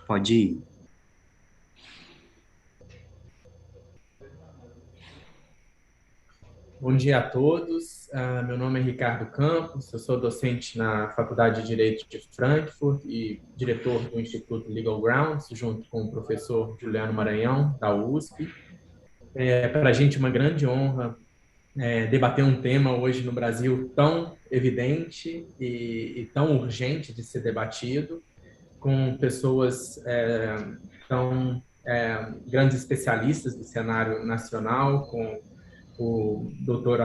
Pode ir. Bom dia a todos. Meu nome é Ricardo Campos, eu sou docente na Faculdade de Direito de Frankfurt e diretor do Instituto Legal Grounds, junto com o professor Juliano Maranhão, da USP. É para a gente uma grande honra debater um tema hoje no Brasil tão evidente e tão urgente de ser debatido, com pessoas tão grandes especialistas do cenário nacional, com o doutor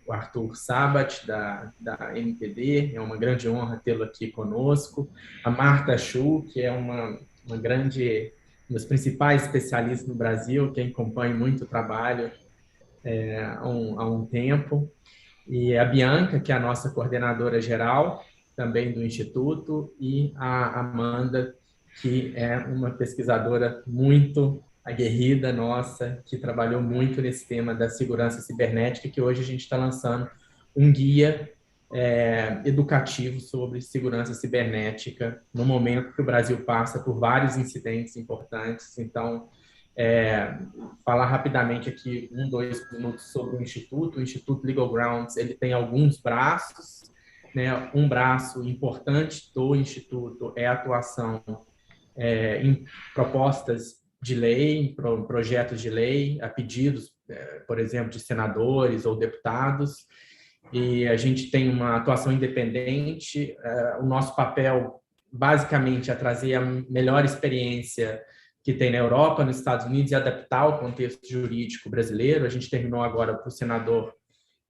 Arthur Sabat, da MPD, é uma grande honra tê-lo aqui conosco, a Marta Schuh, que é uma grande, uma das principais especialistas no Brasil, que acompanha muito o trabalho há um tempo, e a Bianca, que é a nossa coordenadora geral, também do Instituto, e a Amanda, que é uma pesquisadora muito aguerrida nossa, que trabalhou muito nesse tema da segurança cibernética, que hoje a gente está lançando um guia educativo sobre segurança cibernética, no momento que o Brasil passa por vários incidentes importantes. Então, falar rapidamente aqui, 2 minutos sobre o Instituto. O Instituto Legal Grounds, ele tem alguns braços, né? Um braço importante do Instituto é a atuação em propostas de lei, em projetos de lei, a pedidos, por exemplo, de senadores ou deputados, e a gente tem uma atuação independente. O nosso papel, basicamente, é trazer a melhor experiência que tem na Europa, nos Estados Unidos, e adaptar ao contexto jurídico brasileiro. A gente terminou agora para o senador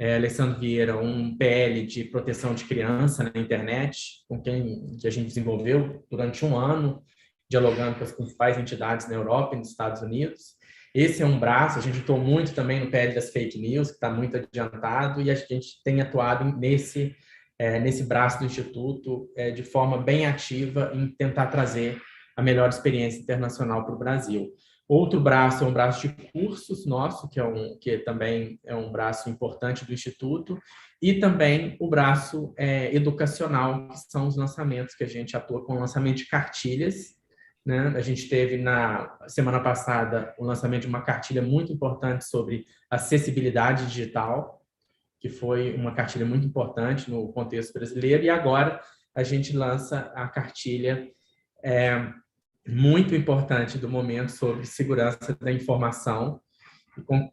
Alessandro Vieira um PL de proteção de criança na internet, com quem que a gente desenvolveu durante um ano, dialogando com as principais entidades na Europa e nos Estados Unidos. Esse é um braço, a gente atuou muito também no PL das fake news, que está muito adiantado, e a gente tem atuado nesse braço do Instituto de forma bem ativa em tentar trazer a melhor experiência internacional para o Brasil. Outro braço é um braço de cursos nosso, que também é um braço importante do Instituto, e também o braço educacional, que são os lançamentos que a gente atua com o lançamento de cartilhas, né? A gente teve na semana passada o lançamento de uma cartilha muito importante sobre acessibilidade digital, que foi uma cartilha muito importante no contexto brasileiro, e agora a gente lança a cartilha muito importante do momento sobre segurança da informação, com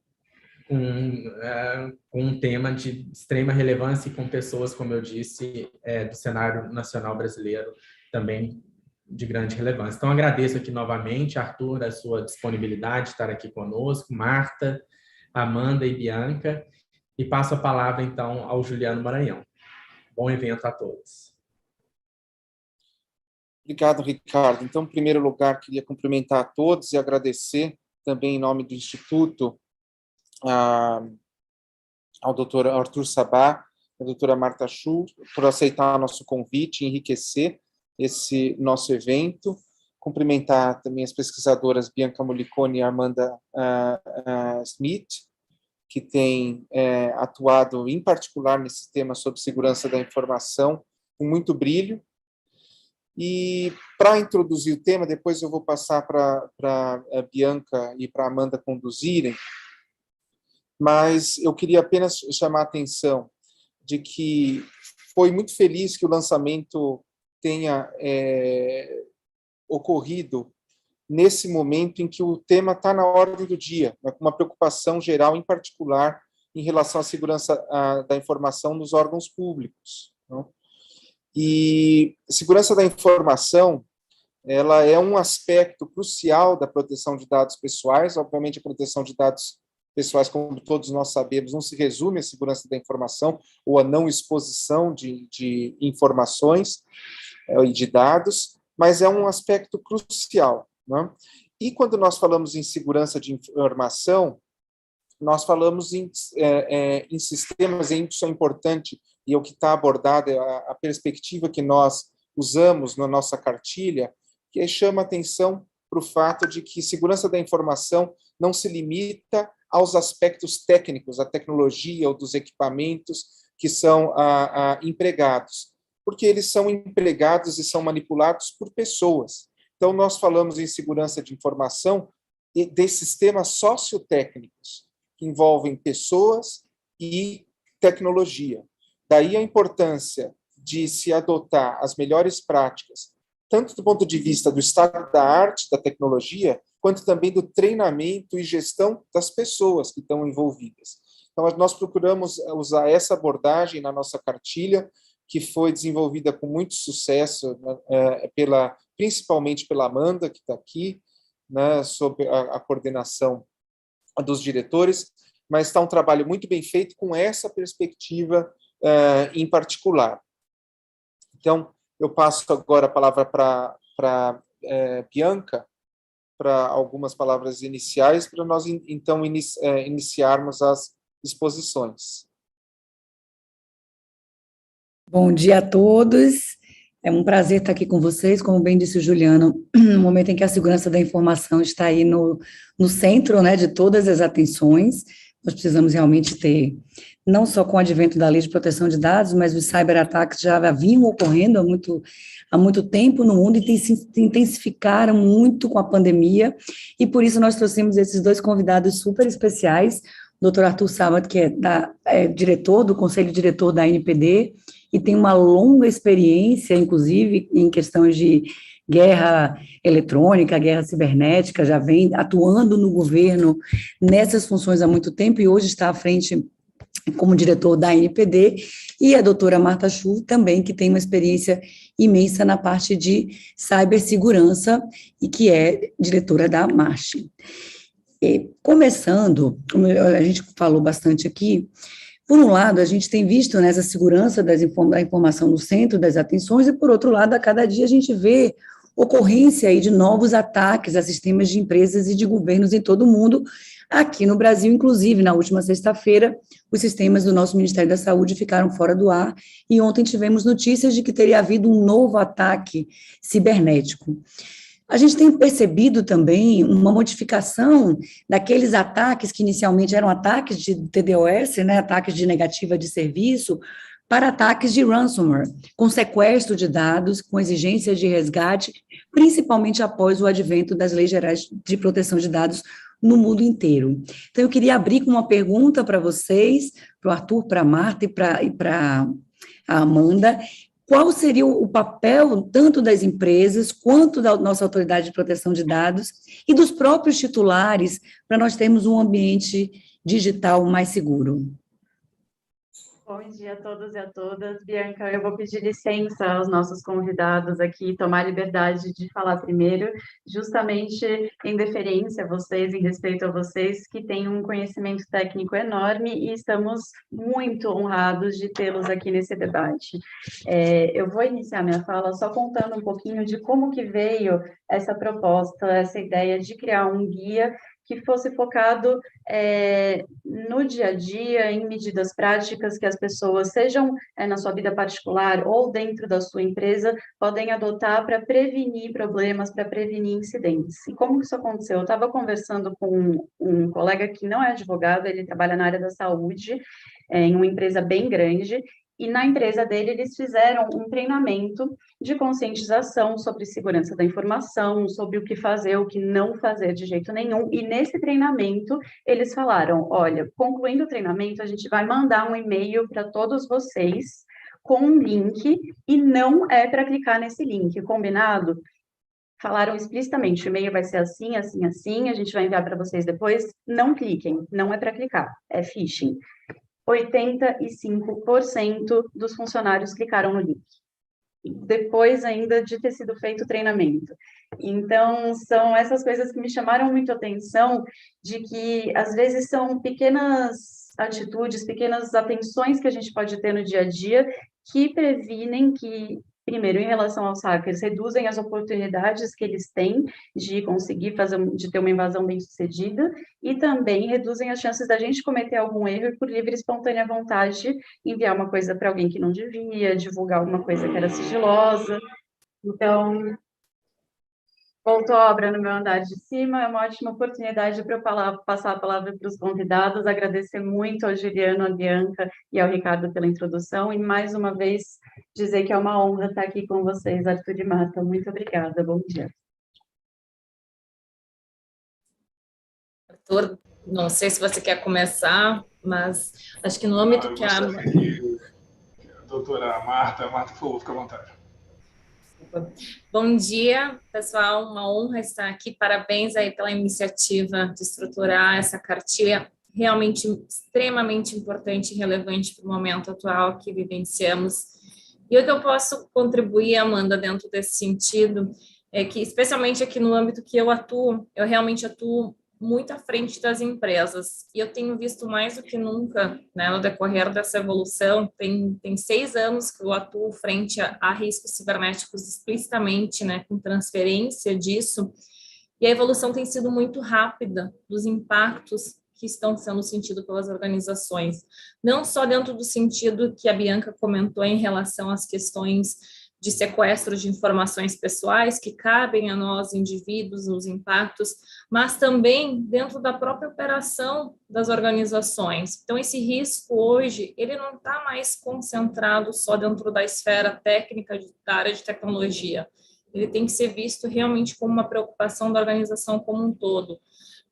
um tema de extrema relevância e com pessoas, como eu disse, do cenário nacional brasileiro também de grande relevância. Então, agradeço aqui novamente, Arthur, a sua disponibilidade de estar aqui conosco, Marta, Amanda e Bianca, e passo a palavra, então, ao Juliano Maranhão. Bom evento a todos. Obrigado, Ricardo. Então, em primeiro lugar, queria cumprimentar a todos e agradecer também em nome do Instituto ao doutor Arthur Sabá, à doutora Marta Schuh, por aceitar nosso convite e enriquecer esse nosso evento. Cumprimentar também as pesquisadoras Bianca Molicone e Amanda Smith, que têm atuado em particular nesse tema sobre segurança da informação com muito brilho. E para introduzir o tema, depois eu vou passar para a Bianca e para a Amanda conduzirem, mas eu queria apenas chamar a atenção de que foi muito feliz que o lançamento tenha ocorrido nesse momento em que o tema está na ordem do dia, né, com uma preocupação geral, em particular, em relação à segurança da informação nos órgãos públicos. Né? E segurança da informação, ela é um aspecto crucial da proteção de dados pessoais. Obviamente, a proteção de dados pessoais, como todos nós sabemos, não se resume à segurança da informação ou à não exposição de informações e de dados, mas é um aspecto crucial. Né? E quando nós falamos em segurança de informação, nós falamos em sistemas, e isso é importante, e é o que está abordado, a perspectiva que nós usamos na nossa cartilha, que chama atenção para o fato de que segurança da informação não se limita aos aspectos técnicos, à tecnologia ou dos equipamentos que são empregados, porque eles são empregados e são manipulados por pessoas. Então, nós falamos em segurança de informação e desses temas sociotécnicos, que envolvem pessoas e tecnologia. Daí a importância de se adotar as melhores práticas, tanto do ponto de vista do estado da arte, da tecnologia, quanto também do treinamento e gestão das pessoas que estão envolvidas. Então, nós procuramos usar essa abordagem na nossa cartilha, que foi desenvolvida com muito sucesso, principalmente pela Amanda, que está aqui, né, sob a coordenação dos diretores, mas está um trabalho muito bem feito com essa perspectiva em particular. Então, eu passo agora a palavra para Bianca, para algumas palavras iniciais, para nós, então, iniciarmos as exposições. Bom dia a todos. É um prazer estar aqui com vocês, como bem disse o Juliano, no momento em que a segurança da informação está aí no centro, né, de todas as atenções. Nós precisamos realmente ter, não só com o advento da Lei de Proteção de Dados, mas os cyberataques já vinham ocorrendo há muito tempo no mundo e se intensificaram muito com a pandemia, e por isso nós trouxemos esses dois convidados super especiais, o Dr. Arthur Sabat, que é diretor do Conselho Diretor da ANPD, e tem uma longa experiência, inclusive, em questões de guerra eletrônica, guerra cibernética, já vem atuando no governo nessas funções há muito tempo, e hoje está à frente como diretor da ANPD, e a doutora Marta Chu também, que tem uma experiência imensa na parte de cibersegurança, e que é diretora da Marche. Começando, como a gente falou bastante aqui, por um lado, a gente tem visto nessa segurança da informação no centro das atenções, e por outro lado, a cada dia a gente vê ocorrência aí de novos ataques a sistemas de empresas e de governos em todo o mundo. Aqui no Brasil, inclusive, na última sexta-feira, os sistemas do nosso Ministério da Saúde ficaram fora do ar, e ontem tivemos notícias de que teria havido um novo ataque cibernético. A gente tem percebido também uma modificação daqueles ataques que inicialmente eram ataques de DDoS, né, ataques de negativa de serviço, para ataques de ransomware, com sequestro de dados, com exigências de resgate, principalmente após o advento das leis gerais de proteção de dados no mundo inteiro. Então, eu queria abrir com uma pergunta para vocês, para o Arthur, para a Marta e para a Amanda. Qual seria o papel tanto das empresas quanto da nossa autoridade de proteção de dados e dos próprios titulares para nós termos um ambiente digital mais seguro? Bom dia a todos e a todas. Bianca, eu vou pedir licença aos nossos convidados aqui, tomar a liberdade de falar primeiro, justamente em deferência a vocês, em respeito a vocês, que têm um conhecimento técnico enorme, e estamos muito honrados de tê-los aqui nesse debate. Eu vou iniciar minha fala só contando um pouquinho de como que veio essa proposta, essa ideia de criar um guia que fosse focado no dia a dia, em medidas práticas que as pessoas, sejam na sua vida particular ou dentro da sua empresa, podem adotar para prevenir problemas, para prevenir incidentes. E como isso aconteceu? Eu estava conversando com um colega que não é advogado, ele trabalha na área da saúde, em uma empresa bem grande, e na empresa dele eles fizeram um treinamento de conscientização sobre segurança da informação, sobre o que fazer, o que não fazer de jeito nenhum, e nesse treinamento eles falaram, olha, concluindo o treinamento, a gente vai mandar um e-mail para todos vocês com um link, e não é para clicar nesse link, combinado? Falaram explicitamente, o e-mail vai ser assim, assim, assim, a gente vai enviar para vocês depois, não cliquem, não é para clicar, é phishing. 85% dos funcionários clicaram no link, depois ainda de ter sido feito o treinamento. Então, são essas coisas que me chamaram muito a atenção, de que, às vezes, são pequenas atitudes, pequenas atenções que a gente pode ter no dia a dia, que previnem que, primeiro, em relação aos hackers, reduzem as oportunidades que eles têm de conseguir de ter uma invasão bem-sucedida, e também reduzem as chances da gente cometer algum erro e, por livre e espontânea vontade, enviar uma coisa para alguém que não devia, divulgar alguma coisa que era sigilosa. Então, voltou a obra no meu andar de cima, é uma ótima oportunidade para eu passar a palavra para os convidados, agradecer muito ao Juliano, à Bianca e ao Ricardo pela introdução, e mais uma vez dizer que é uma honra estar aqui com vocês, Arthur e Marta. Muito obrigada, bom dia. Arthur, não sei se você quer começar, mas acho que no âmbito que a... Doutora Marta, por favor, fica à vontade. Bom dia, pessoal, uma honra estar aqui, parabéns aí pela iniciativa de estruturar essa cartilha, realmente extremamente importante e relevante para o momento atual que vivenciamos. E o que eu posso contribuir, Amanda, dentro desse sentido, é que, especialmente aqui no âmbito que eu atuo, eu realmente atuo muito à frente das empresas. E eu tenho visto mais do que nunca, né, no decorrer dessa evolução, tem 6 anos que eu atuo frente a riscos cibernéticos explicitamente, né, com transferência disso, e a evolução tem sido muito rápida dos impactos que estão sendo sentidos pelas organizações. Não só dentro do sentido que a Bianca comentou em relação às questões de sequestro de informações pessoais que cabem a nós, indivíduos, os impactos, mas também dentro da própria operação das organizações. Então, esse risco hoje, ele não está mais concentrado só dentro da esfera técnica da área de tecnologia. Ele tem que ser visto realmente como uma preocupação da organização como um todo,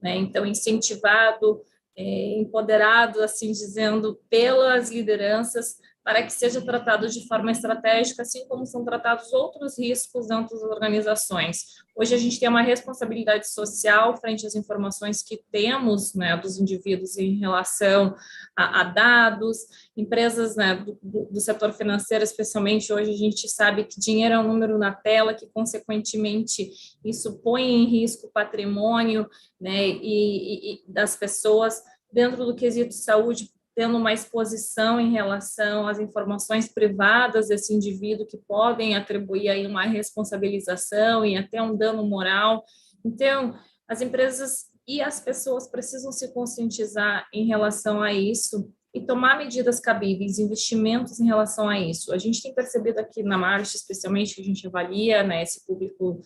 né? Então, incentivado, empoderado, assim dizendo, pelas lideranças, para que seja tratado de forma estratégica, assim como são tratados outros riscos dentro das organizações. Hoje a gente tem uma responsabilidade social frente às informações que temos, né, dos indivíduos em relação a dados, empresas, né, do setor financeiro, especialmente hoje a gente sabe que dinheiro é um número na tela, que consequentemente isso põe em risco o patrimônio, né, e das pessoas dentro do quesito saúde, tendo uma exposição em relação às informações privadas desse indivíduo que podem atribuir aí uma responsabilização e até um dano moral. Então, as empresas e as pessoas precisam se conscientizar em relação a isso e tomar medidas cabíveis, investimentos em relação a isso. A gente tem percebido aqui na March, especialmente, que a gente avalia, né, esse público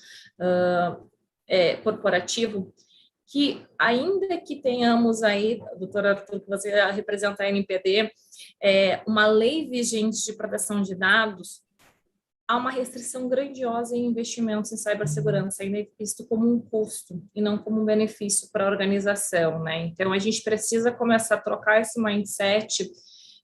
corporativo, que ainda que tenhamos aí, doutora Arthur, que você representa a NPD, uma lei vigente de proteção de dados, há uma restrição grandiosa em investimentos em cibersegurança, ainda é visto como um custo e não como um benefício para a organização, né? Então, a gente precisa começar a trocar esse mindset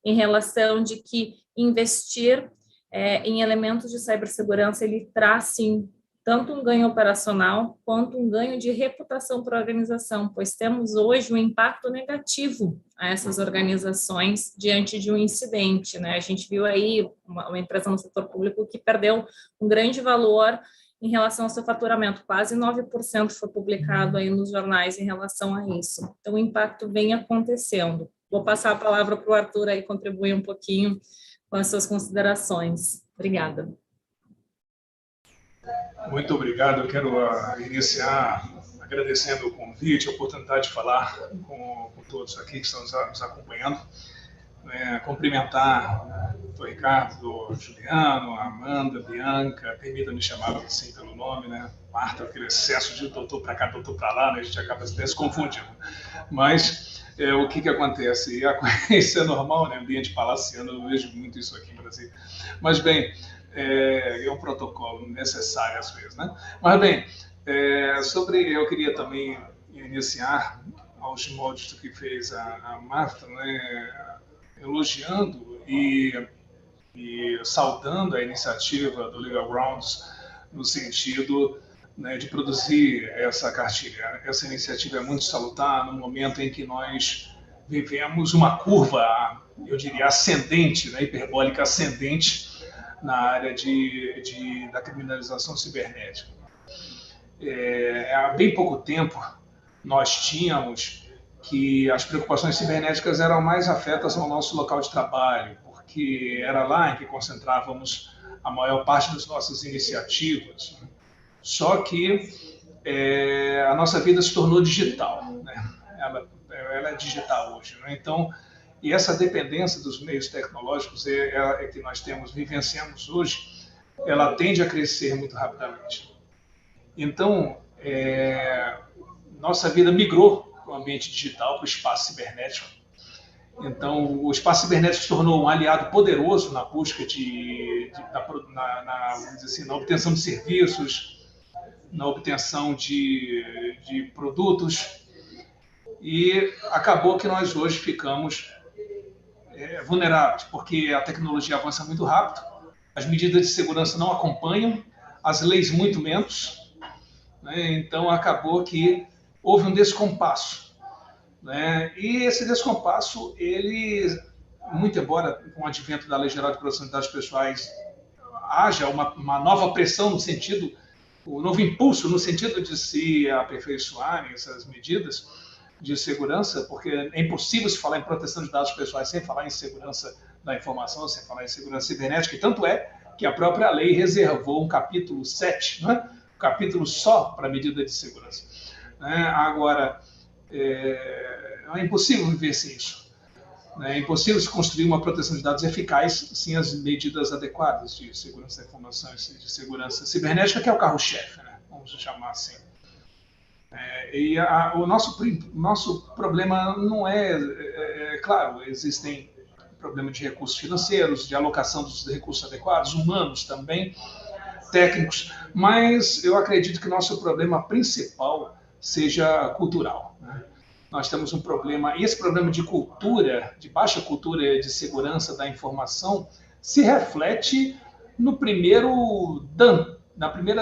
em relação de que investir em elementos de cibersegurança, ele traz, sim, tanto um ganho operacional quanto um ganho de reputação para a organização, pois temos hoje um impacto negativo a essas organizações diante de um incidente, né? A gente viu aí uma empresa no setor público que perdeu um grande valor em relação ao seu faturamento, quase 9% foi publicado aí nos jornais em relação a isso. Então, o impacto vem acontecendo. Vou passar a palavra para o Arthur aí contribuir um pouquinho com as suas considerações. Obrigada. Muito obrigado. Eu quero iniciar agradecendo o convite, a oportunidade de falar com todos aqui que estão nos acompanhando. Cumprimentar o Ricardo, o Juliano, a Amanda, a Bianca, permita-me chamar assim pelo nome, né? Marta, aquele excesso de doutor para cá, doutor para lá, né? A gente acaba se confundindo. Mas o que acontece? Isso é normal, né? Ambiente palaciano, eu vejo muito isso aqui no Brasil. Mas, bem, é um protocolo necessário às vezes, né? Mas, bem, eu queria também iniciar aos moldes do que fez a Marta, né? Elogiando e saudando a iniciativa do Legal Grounds no sentido, né, de produzir essa cartilha. Essa iniciativa é muito salutar no momento em que nós vivemos uma curva, eu diria, ascendente, né, hiperbólica ascendente na área da criminalização cibernética. Há bem pouco tempo nós tínhamos que as preocupações cibernéticas eram mais afetas ao nosso local de trabalho, porque era lá em que concentrávamos a maior parte das nossas iniciativas. Só que a nossa vida se tornou digital, né? Ela é digital hoje, né? Então, e essa dependência dos meios tecnológicos que nós vivenciamos hoje, ela tende a crescer muito rapidamente. Então, nossa vida migrou para o ambiente digital, para o espaço cibernético. Então, o espaço cibernético se tornou um aliado poderoso na busca vamos dizer assim, na obtenção de serviços, na obtenção de produtos. e acabou que nós hoje ficamos vulneráveis, porque a tecnologia avança muito rápido, as medidas de segurança não acompanham, as leis muito menos, né? Então acabou que houve um descompasso, né? E esse descompasso, ele, muito embora com o advento da Lei Geral de Proteção de Dados Pessoais haja uma nova pressão no sentido, um novo impulso no sentido de se aperfeiçoarem essas medidas de segurança, porque é impossível se falar em proteção de dados pessoais sem falar em segurança da informação, sem falar em segurança cibernética, e tanto é que a própria lei reservou um capítulo 7, né? Um capítulo só para medida de segurança. Agora, é impossível viver sem isso. É impossível se construir uma proteção de dados eficaz sem as medidas adequadas de segurança da informação e de segurança cibernética, que é o carro-chefe, né? Vamos chamar assim. O nosso problema não claro, existem problemas de recursos financeiros, de alocação dos recursos adequados, humanos também, técnicos, mas eu acredito que o nosso problema principal seja cultural, né? Nós temos um problema, e esse problema de cultura, de baixa cultura de segurança da informação, se reflete na primeira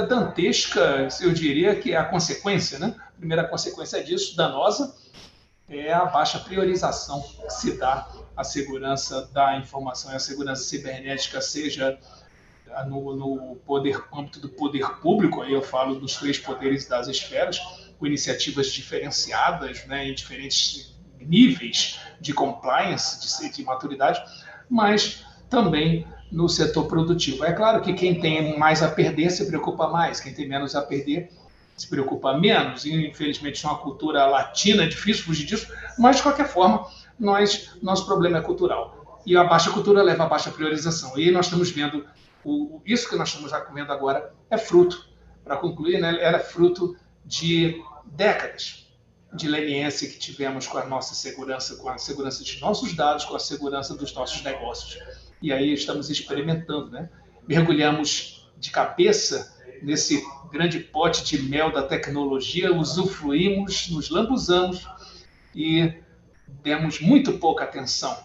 dantesca, eu diria que é a consequência, né? A primeira consequência disso, danosa, é a baixa priorização que se dá à segurança da informação e à segurança cibernética, seja no âmbito do poder público, aí eu falo dos 3 poderes das esferas, com iniciativas diferenciadas, né, em diferentes níveis de compliance, de maturidade, mas também no setor produtivo. É claro que quem tem mais a perder se preocupa mais, quem tem menos a perder se preocupa menos, e infelizmente isso é uma cultura latina, é difícil fugir disso, mas de qualquer forma, nosso problema é cultural. E a baixa cultura leva a baixa priorização. E nós estamos vendo, isso que nós estamos vendo agora é fruto, para concluir, né, era fruto de décadas de leniência que tivemos com a nossa segurança, com a segurança de nossos dados, com a segurança dos nossos negócios. E aí estamos experimentando, né? Mergulhamos de cabeça nesse grande pote de mel da tecnologia, usufruímos, nos lambuzamos e demos muito pouca atenção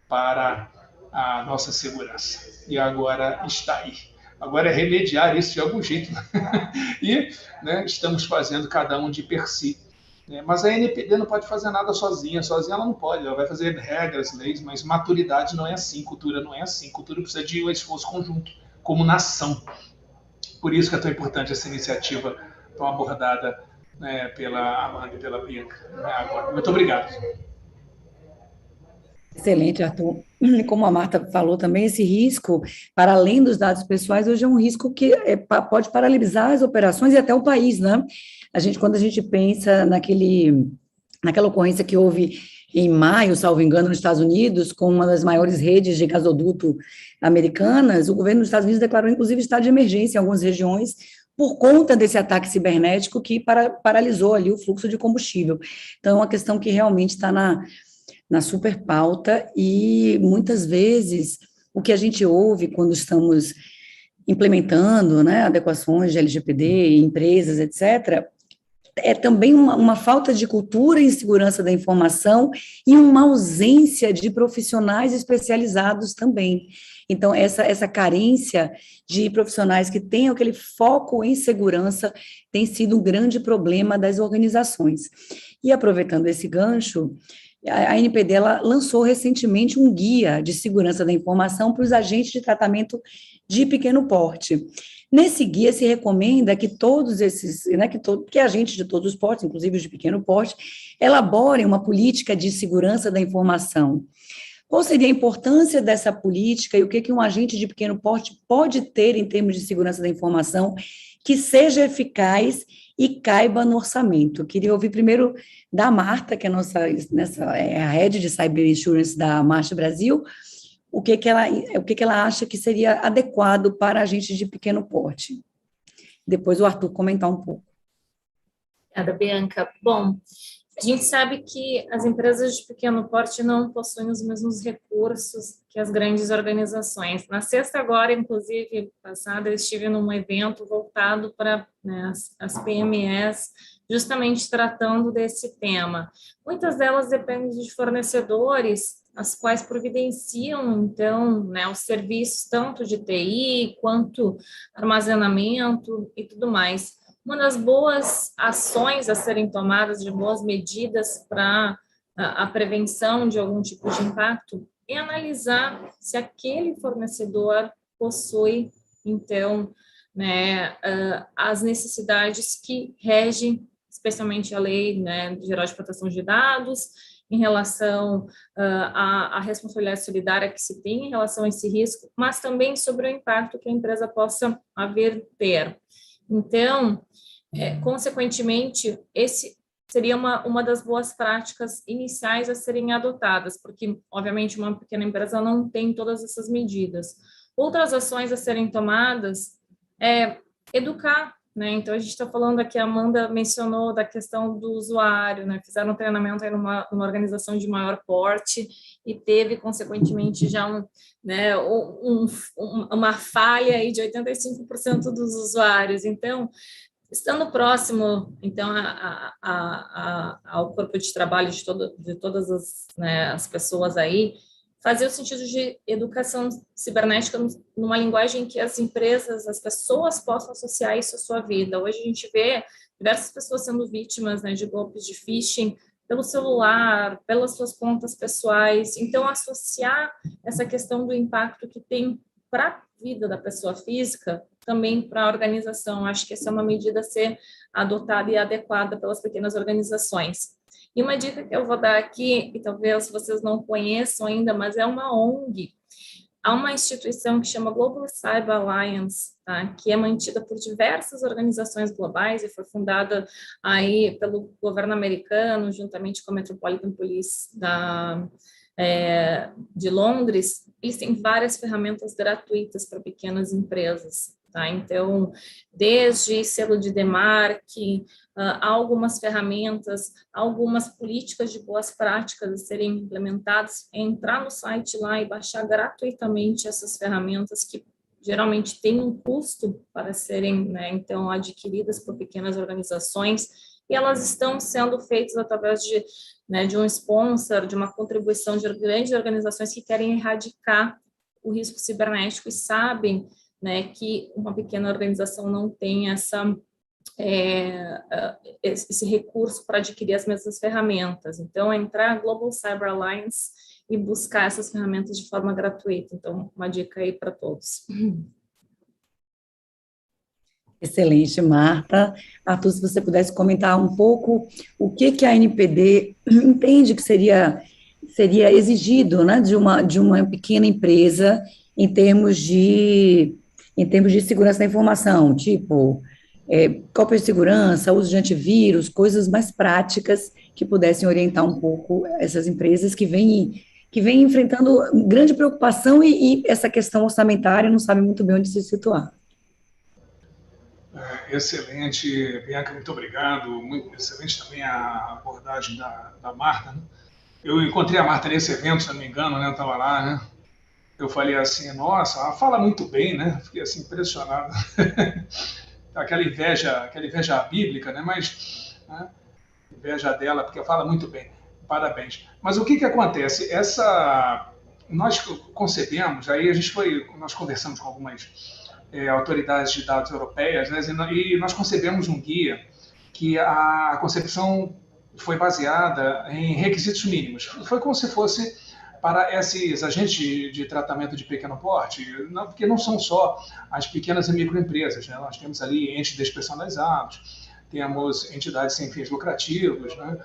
para a nossa segurança. E agora está aí. Agora é remediar isso de algum jeito. E, né, estamos fazendo cada um de per si. Mas a NPD não pode fazer nada sozinha ela não pode, ela vai fazer regras, leis, mas maturidade não é assim, cultura não é assim. Cultura precisa de um esforço conjunto, como nação. Por isso que é tão importante essa iniciativa tão abordada, né, pela Amanda e pela Bianca. Muito obrigado. Excelente, Arthur. Como a Marta falou também, esse risco, para além dos dados pessoais, hoje é um risco que pode paralisar as operações e até o país, né? Quando a gente pensa naquela ocorrência que houve em maio, salvo engano, nos Estados Unidos, com uma das maiores redes de gasoduto americanas, o governo dos Estados Unidos declarou, inclusive, estado de emergência em algumas regiões por conta desse ataque cibernético que paralisou ali o fluxo de combustível. Então, é uma questão que realmente está na super pauta, e muitas vezes o que a gente ouve quando estamos implementando, né, adequações de LGPD, empresas, etc., é também uma falta de cultura em segurança da informação e uma ausência de profissionais especializados também. Então, essa carência de profissionais que tenham aquele foco em segurança tem sido um grande problema das organizações. E aproveitando esse gancho, a ANPD ela lançou recentemente um guia de segurança da informação para os agentes de tratamento de pequeno porte. Nesse guia se recomenda que todos esses, né, que agentes de todos os portes, inclusive os de pequeno porte, elaborem uma política de segurança da informação. Qual seria a importância dessa política e o que um agente de pequeno porte pode ter em termos de segurança da informação que seja eficaz e caiba no orçamento? Eu queria ouvir primeiro da Marta, que é a head de Cyber Insurance da March Brasil, o que ela acha que seria adequado para agentes de pequeno porte. Depois o Arthur comentar um pouco. Obrigada, Bianca. Bom, a gente sabe que as empresas de pequeno porte não possuem os mesmos recursos que as grandes organizações. Na sexta agora, inclusive, passada, eu estive num evento voltado para, né, as PMEs justamente tratando desse tema. Muitas delas dependem de fornecedores, as quais providenciam, então, né, os serviços tanto de TI quanto armazenamento e tudo mais. Uma das boas ações a serem tomadas, de boas medidas para a prevenção de algum tipo de impacto, é analisar se aquele fornecedor possui, então, né, as necessidades que regem, especialmente a Lei, né, Geral de Proteção de Dados, em relação à responsabilidade solidária que se tem em relação a esse risco, mas também sobre o impacto que a empresa possa haver ter. Então, consequentemente, esse seria uma das boas práticas iniciais a serem adotadas, porque, obviamente, uma pequena empresa não tem todas essas medidas. Outras ações a serem tomadas é educar, né? Então, a gente está falando aqui, a Amanda mencionou da questão do usuário, né? Fizeram um treinamento aí numa organização de maior porte e teve, consequentemente, já uma falha aí de 85% dos usuários. Então, estando próximo, então, ao corpo de trabalho de todas as pessoas aí, fazer o sentido de educação cibernética numa linguagem que as empresas, as pessoas possam associar isso à sua vida. Hoje a gente vê diversas pessoas sendo vítimas, né, de golpes de phishing pelo celular, pelas suas contas pessoais. Então, associar essa questão do impacto que tem para a vida da pessoa física, também para a organização. Acho que essa é uma medida a ser adotada e adequada pelas pequenas organizações. E uma dica que eu vou dar aqui, e talvez vocês não conheçam ainda, mas é uma ONG. Há uma instituição que chama Global Cyber Alliance, tá? Que é mantida por diversas organizações globais e foi fundada aí pelo governo americano, juntamente com a Metropolitan Police de Londres. Eles têm várias ferramentas gratuitas para pequenas empresas. Tá? Então, desde selo de demarque, algumas ferramentas, algumas políticas de boas práticas a serem implementadas, entrar no site lá e baixar gratuitamente essas ferramentas que geralmente têm um custo para serem, né, então, adquiridas por pequenas organizações, e elas estão sendo feitas através de um sponsor, de uma contribuição de grandes organizações que querem erradicar o risco cibernético e sabem, né, que uma pequena organização não tem esse recurso para adquirir as mesmas ferramentas. Então, entrar na Global Cyber Alliance e buscar essas ferramentas de forma gratuita. Então, uma dica aí para todos. Excelente, Marta. Arthur, se você pudesse comentar um pouco o que a NPD entende que seria exigido, né, de uma pequena empresa em termos de segurança da informação, tipo cópia de segurança, uso de antivírus, coisas mais práticas que pudessem orientar um pouco essas empresas que vêm enfrentando grande preocupação e essa questão orçamentária não sabe muito bem onde se situar. Excelente, Bianca, muito obrigado. Muito excelente também a abordagem da Marta, né? Eu encontrei a Marta nesse evento, se não me engano, né? Eu estava lá, né? Eu falei assim, nossa, ela fala muito bem, né? Fiquei assim impressionado. aquela inveja bíblica, né? Mas inveja dela, porque fala muito bem. Parabéns. Mas o que acontece? Nós concebemos, aí nós conversamos com algumas autoridades de dados europeias, né? E nós concebemos um guia que a concepção foi baseada em requisitos mínimos. Foi como se fosse para esses agentes de tratamento de pequeno porte, porque não são só as pequenas e microempresas, né? Nós temos ali entes despersonalizados, temos entidades sem fins lucrativos, né?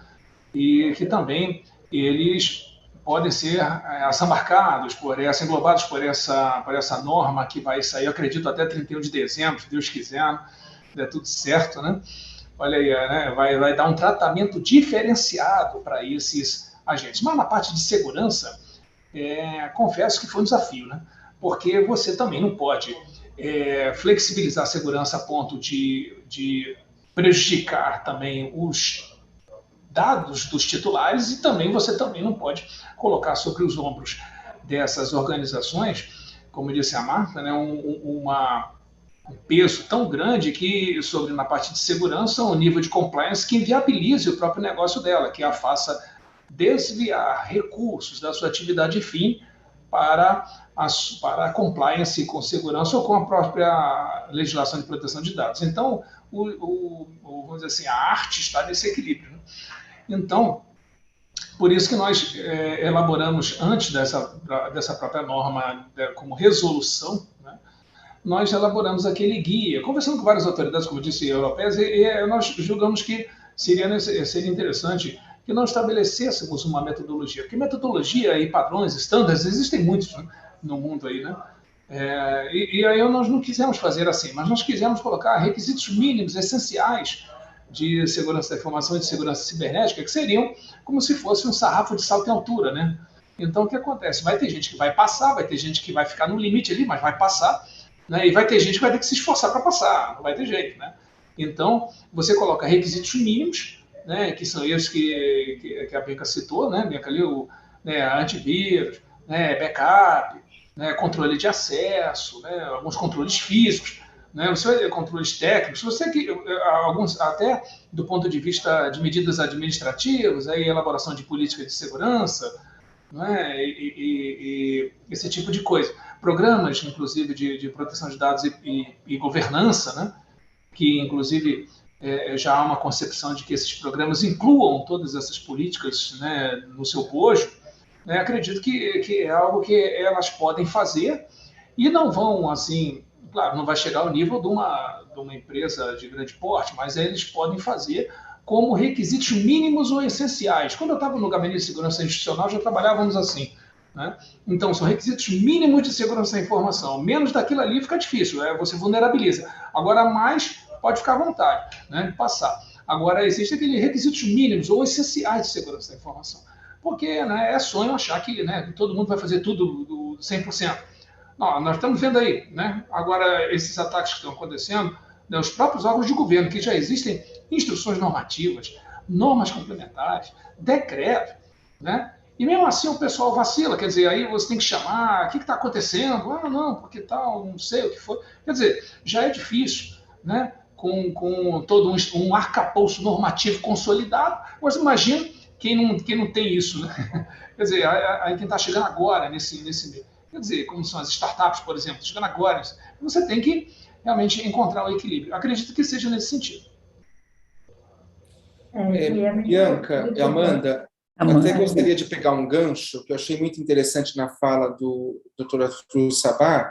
E que também eles podem ser assambarcados, englobados por essa norma que vai sair, eu acredito, até 31 de dezembro, se Deus quiser, der tudo certo, né? Olha aí, né? Vai dar um tratamento diferenciado para esses agentes. Mas na parte de segurança, confesso que foi um desafio, né? Porque você também não pode flexibilizar a segurança a ponto de prejudicar também os dados dos titulares e também você também não pode colocar sobre os ombros dessas organizações, como disse a Marta, né, peso tão grande que sobre na parte de segurança um nível de compliance que inviabilize o próprio negócio dela, que a faça desviar recursos da sua atividade fim para a compliance com segurança ou com a própria legislação de proteção de dados. Então, vamos dizer assim, a arte está nesse equilíbrio, né? Então, por isso que nós elaboramos, antes dessa própria norma como resolução, né, nós elaboramos aquele guia, conversando com várias autoridades, como eu disse, europeias, e nós julgamos que seria interessante que não estabelecêssemos uma metodologia, porque metodologia e padrões, estándares, existem muitos, né, no mundo aí, né? E aí nós não quisemos fazer assim, mas nós quisemos colocar requisitos mínimos, essenciais, de segurança da informação e de segurança cibernética, que seriam como se fosse um sarrafo de salto em altura, né? Então, o que acontece? Vai ter gente que vai passar, vai ter gente que vai ficar no limite ali, mas vai passar, né? E vai ter gente que vai ter que se esforçar para passar, não vai ter jeito, né? Então, você coloca requisitos mínimos, né, que são esses que a Bianca citou, né, Bianca, ali, antivírus, né, backup, né, controle de acesso, né, alguns controles físicos, né, controles técnicos, alguns até do ponto de vista de medidas administrativas, aí, elaboração de política de segurança, né, e esse tipo de coisa. Programas, inclusive, de proteção de dados e governança, né, que, inclusive, já há uma concepção de que esses programas incluam todas essas políticas, né, no seu bojo, né, acredito que é algo que elas podem fazer e não vão, assim, claro, não vai chegar ao nível de uma empresa de grande porte, mas eles podem fazer como requisitos mínimos ou essenciais. Quando eu estava no Gabinete de Segurança Institucional, já trabalhávamos assim, né? Então, são requisitos mínimos de segurança da informação. Menos daquilo ali fica difícil, você vulnerabiliza. Agora, mais, pode ficar à vontade, né, passar. Agora, existem aqueles requisitos mínimos ou essenciais de segurança da informação. Porque, né, é sonho achar que, né, todo mundo vai fazer tudo do 100%. Não, nós estamos vendo aí, né, agora esses ataques que estão acontecendo, né, os próprios órgãos de governo, que já existem instruções normativas, normas complementares, decreto, né? E mesmo assim o pessoal vacila, quer dizer, aí você tem que chamar, o que está acontecendo? Ah, não, porque tal, não sei o que foi. Quer dizer, já é difícil, né? Com todo um arcabouço normativo consolidado, mas imagina quem não tem isso, né? Quer dizer, aí quem está chegando agora nesse meio. Quer dizer, como são as startups, por exemplo, chegando agora, você tem que realmente encontrar o equilíbrio. Acredito que seja nesse sentido. Bianca e Amanda, até gostaria de pegar um gancho, que eu achei muito interessante na fala do Dr. Arthur Sabá,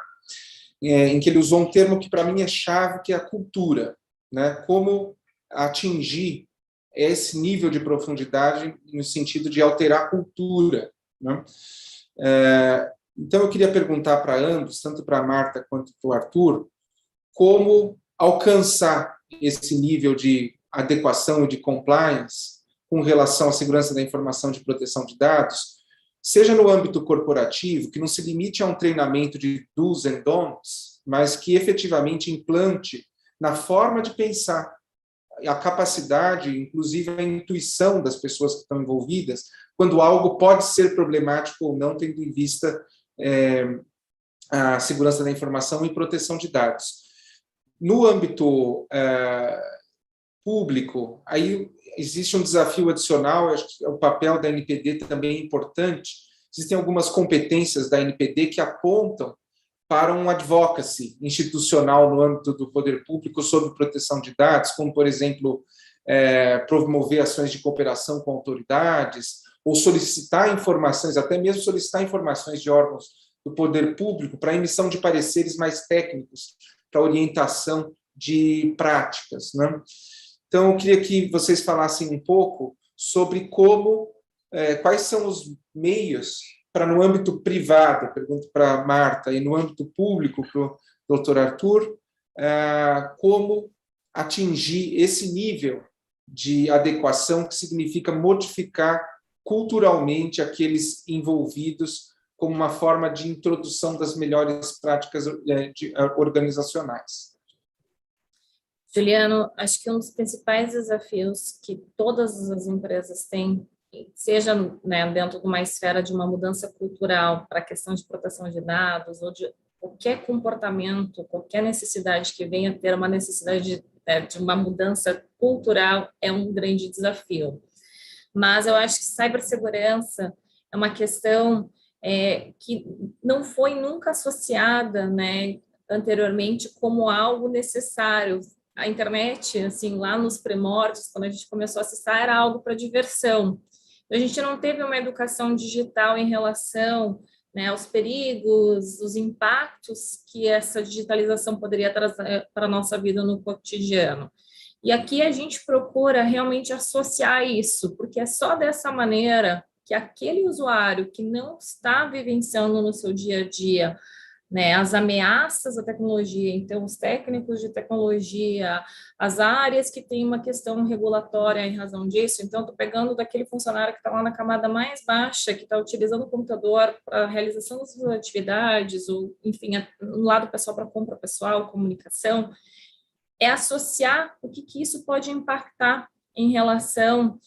em que ele usou um termo que para mim é chave, que é a cultura, né? Como atingir esse nível de profundidade no sentido de alterar a cultura, né? Então, eu queria perguntar para ambos, tanto para a Marta quanto para o Arthur, como alcançar esse nível de adequação e de compliance com relação à segurança da informação de proteção de dados, seja no âmbito corporativo, que não se limite a um treinamento de do's and don'ts, mas que efetivamente implante na forma de pensar a capacidade, inclusive a intuição das pessoas que estão envolvidas, quando algo pode ser problemático ou não, tendo em vista a segurança da informação e proteção de dados. No âmbito público, aí existe um desafio adicional, acho que o papel da NPD também é importante. Existem algumas competências da NPD que apontam para um advocacy institucional no âmbito do poder público sobre proteção de dados, como, por exemplo, promover ações de cooperação com autoridades, ou solicitar informações, até mesmo solicitar informações de órgãos do poder público para emissão de pareceres mais técnicos, para orientação de práticas, né? Então, eu queria que vocês falassem um pouco sobre quais são os meios para, no âmbito privado, pergunto para a Marta, e no âmbito público, para o doutor Arthur, como atingir esse nível de adequação que significa modificar culturalmente aqueles envolvidos como uma forma de introdução das melhores práticas organizacionais. Juliano, acho que um dos principais desafios que todas as empresas têm, seja, né, dentro de uma esfera de uma mudança cultural para a questão de proteção de dados ou de qualquer comportamento, qualquer necessidade que venha ter uma necessidade de uma mudança cultural é um grande desafio. Mas eu acho que cibersegurança é uma questão que não foi nunca associada, né, anteriormente como algo necessário. A internet, assim, lá nos primórdios, quando a gente começou a acessar, era algo para diversão. A gente não teve uma educação digital em relação, né, aos perigos, os impactos que essa digitalização poderia trazer para a nossa vida no cotidiano. E aqui a gente procura realmente associar isso, porque é só dessa maneira que aquele usuário que não está vivenciando no seu dia a dia, né, as ameaças à tecnologia, então os técnicos de tecnologia, as áreas que têm uma questão regulatória em razão disso, então estou pegando daquele funcionário que está lá na camada mais baixa, que está utilizando o computador para a realização das suas atividades, ou enfim, no lado pessoal para compra pessoal, comunicação, é associar o que isso pode impactar em relação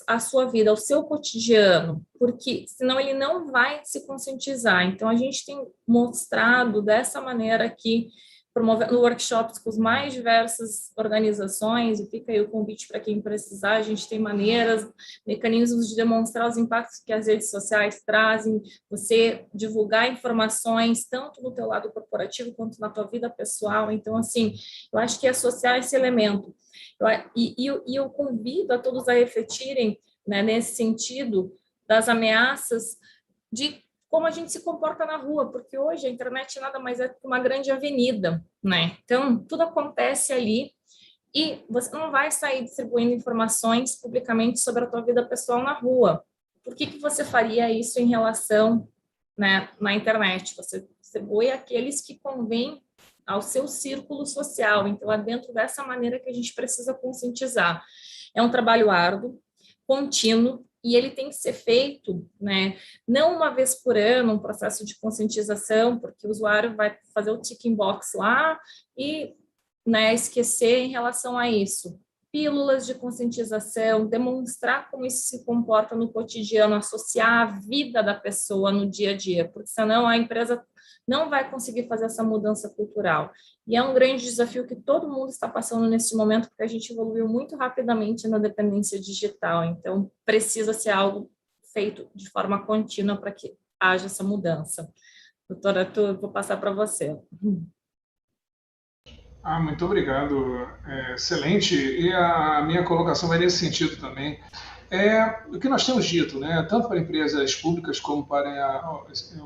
à sua vida, ao seu cotidiano, porque senão ele não vai se conscientizar. Então, a gente tem mostrado dessa maneira aqui, promovendo workshops com as mais diversas organizações, e fica aí o convite para quem precisar. A gente tem maneiras, mecanismos de demonstrar os impactos que as redes sociais trazem, você divulgar informações tanto no teu lado corporativo quanto na tua vida pessoal. Então, assim, eu acho que é associar esse elemento. Eu convido a todos a refletirem, né, nesse sentido das ameaças de como a gente se comporta na rua, porque hoje a internet nada mais é que uma grande avenida, né? Então, tudo acontece ali e você não vai sair distribuindo informações publicamente sobre a tua vida pessoal na rua. Por que você faria isso em relação, né, na internet? Você distribui aqueles que convêm ao seu círculo social. Então, é dentro dessa maneira que a gente precisa conscientizar. É um trabalho árduo, contínuo, e ele tem que ser feito, né, não uma vez por ano, um processo de conscientização, porque o usuário vai fazer o ticking box lá e, né, esquecer em relação a isso. Pílulas de conscientização, demonstrar como isso se comporta no cotidiano, associar a vida da pessoa no dia a dia, porque senão a empresa não vai conseguir fazer essa mudança cultural. E é um grande desafio que todo mundo está passando nesse momento, porque a gente evoluiu muito rapidamente na dependência digital. Então, precisa ser algo feito de forma contínua para que haja essa mudança. Doutora, vou passar para você. Muito obrigado. Excelente. E a minha colocação vai nesse sentido também. O que nós temos dito, né, tanto para empresas públicas como para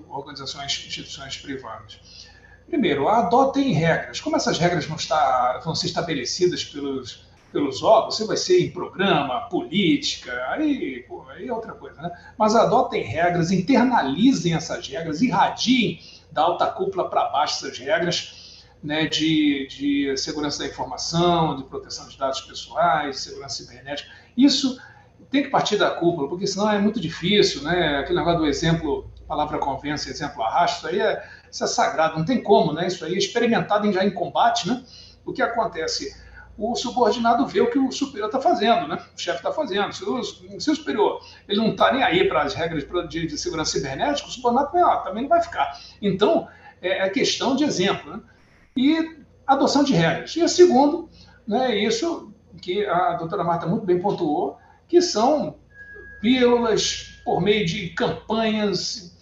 organizações, instituições privadas. Primeiro, adotem regras. Como essas regras vão ser estabelecidas pelos órgãos, você vai ser em programa, política, aí é outra coisa, né? Mas adotem regras, internalizem essas regras, irradiem da alta cúpula para baixo essas regras, né, de segurança da informação, de proteção de dados pessoais, segurança cibernética. Isso tem que partir da cúpula, porque senão é muito difícil, né? Aquele negócio do exemplo, palavra convence, exemplo arrasta, isso é sagrado, não tem como, né? Isso aí é experimentado já em combate, né? O que acontece? O subordinado vê o que o superior está fazendo, né? O chefe está fazendo. Se o superior ele não está nem aí para as regras de segurança cibernética, o subordinado também não vai ficar. Então, é questão de exemplo, né? E adoção de regras. E a segundo, né, isso que a doutora Marta muito bem pontuou, que são pílulas por meio de campanhas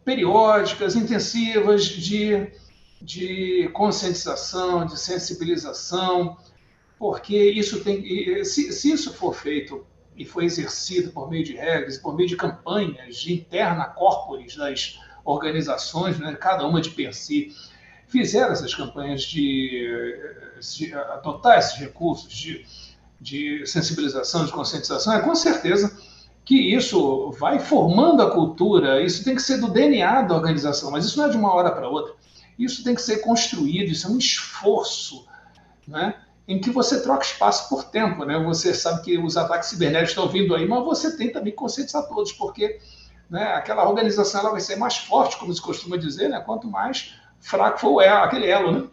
periódicas, intensivas de conscientização, de sensibilização, porque isso se isso for feito e for exercido por meio de regras, por meio de campanhas de interna corporis das organizações, né, cada uma de per si, fizeram essas campanhas de adotar esses recursos de sensibilização, de conscientização, com certeza que isso vai formando a cultura, isso tem que ser do DNA da organização, mas isso não é de uma hora para outra. Isso tem que ser construído, isso é um esforço, né, em que você troca espaço por tempo. Né? Você sabe que os ataques cibernéticos estão vindo aí, mas você tem também que conscientizar todos, porque, né, aquela organização ela vai ser mais forte, como se costuma dizer, né, quanto mais fraco for aquele elo. Né?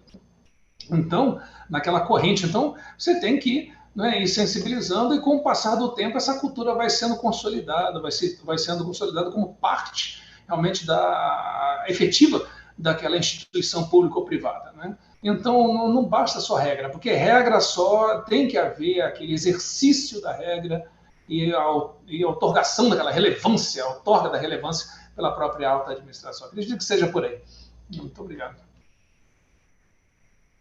Então, naquela corrente. Então, você tem que, né, ir sensibilizando, e com o passar do tempo essa cultura vai sendo consolidada, vai sendo consolidada como parte realmente efetiva daquela instituição pública ou privada, né? Então, não basta só regra, porque regra só tem que haver aquele exercício da regra e a outorgação daquela relevância, a outorga da relevância pela própria alta administração. Acredito que seja por aí. Muito obrigado.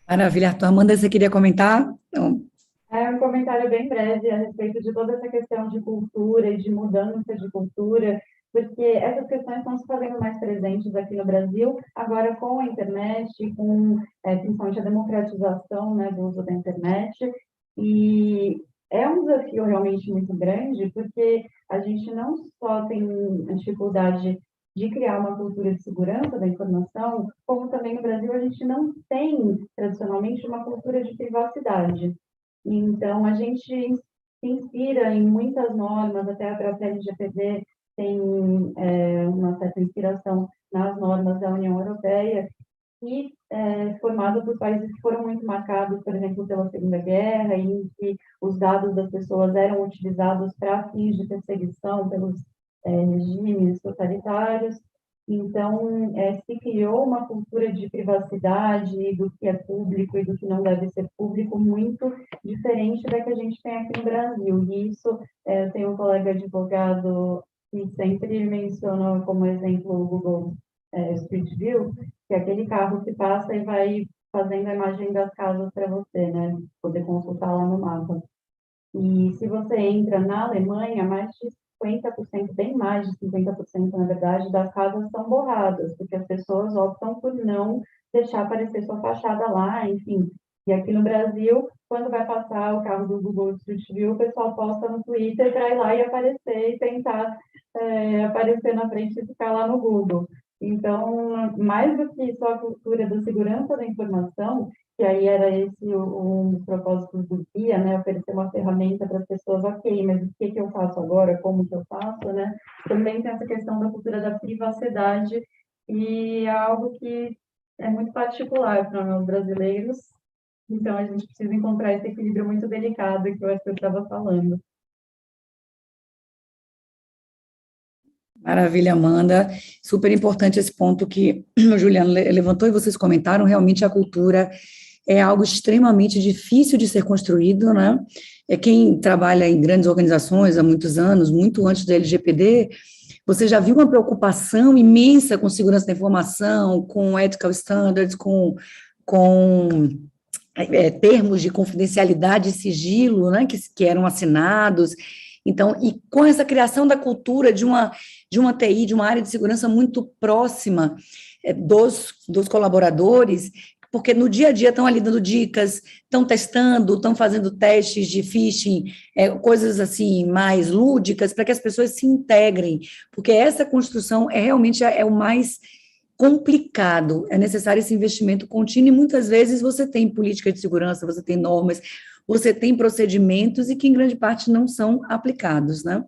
Maravilha, Arthur. Amanda, você queria comentar? Então, É um comentário bem breve a respeito de toda essa questão de cultura e de mudança de cultura, porque essas questões estão se fazendo mais presentes aqui no Brasil, agora com a internet, com principalmente a democratização, né, do uso da internet, e é um desafio realmente muito grande, porque a gente não só tem a dificuldade de criar uma cultura de segurança da informação, como também no Brasil a gente não tem, tradicionalmente, uma cultura de privacidade. Então, a gente se inspira em muitas normas, até a própria LGPD tem uma certa inspiração nas normas da União Europeia, e formada por países que foram muito marcados, por exemplo, pela Segunda Guerra, em que os dados das pessoas eram utilizados para fins de perseguição pelos regimes totalitários. Então, se criou uma cultura de privacidade do que é público e do que não deve ser público muito diferente da que a gente tem aqui no Brasil. E isso, eu tenho um colega advogado que sempre menciona como exemplo o Google Street View, que é aquele carro que passa e vai fazendo a imagem das casas para você, né? Poder consultar lá no mapa. E se você entra na Alemanha, mais de 50%, bem mais de 50%, na verdade, das casas são borradas, porque as pessoas optam por não deixar aparecer sua fachada lá, enfim. E aqui no Brasil, quando vai passar o carro do Google Street View, o pessoal posta no Twitter para ir lá e aparecer e tentar aparecer na frente e ficar lá no Google. Então, mais do que só a cultura da segurança da informação, que aí era esse um propósito do guia, né, oferecer uma ferramenta para as pessoas, ok, mas o que eu faço agora, como que eu faço, né, também tem essa questão da cultura da privacidade, e é algo que é muito particular para nós brasileiros, então a gente precisa encontrar esse equilíbrio muito delicado que o Arthur estava falando. maravilha, Amanda. Super importante esse ponto que o Juliano levantou e vocês comentaram. Realmente a cultura é algo extremamente difícil de ser construído, né? Quem trabalha em grandes organizações há muitos anos, muito antes da LGPD, você já viu uma preocupação imensa com segurança da informação, com ethical standards, com termos de confidencialidade e sigilo, né, que eram assinados. Então, e com essa criação da cultura de uma TI, de uma área de segurança muito próxima dos colaboradores, porque no dia a dia estão ali dando dicas, estão testando, estão fazendo testes de phishing, coisas assim mais lúdicas, para que as pessoas se integrem, porque essa construção realmente o mais complicado, é necessário esse investimento contínuo, e muitas vezes você tem política de segurança, você tem normas, você tem procedimentos, e que em grande parte não são aplicados, né?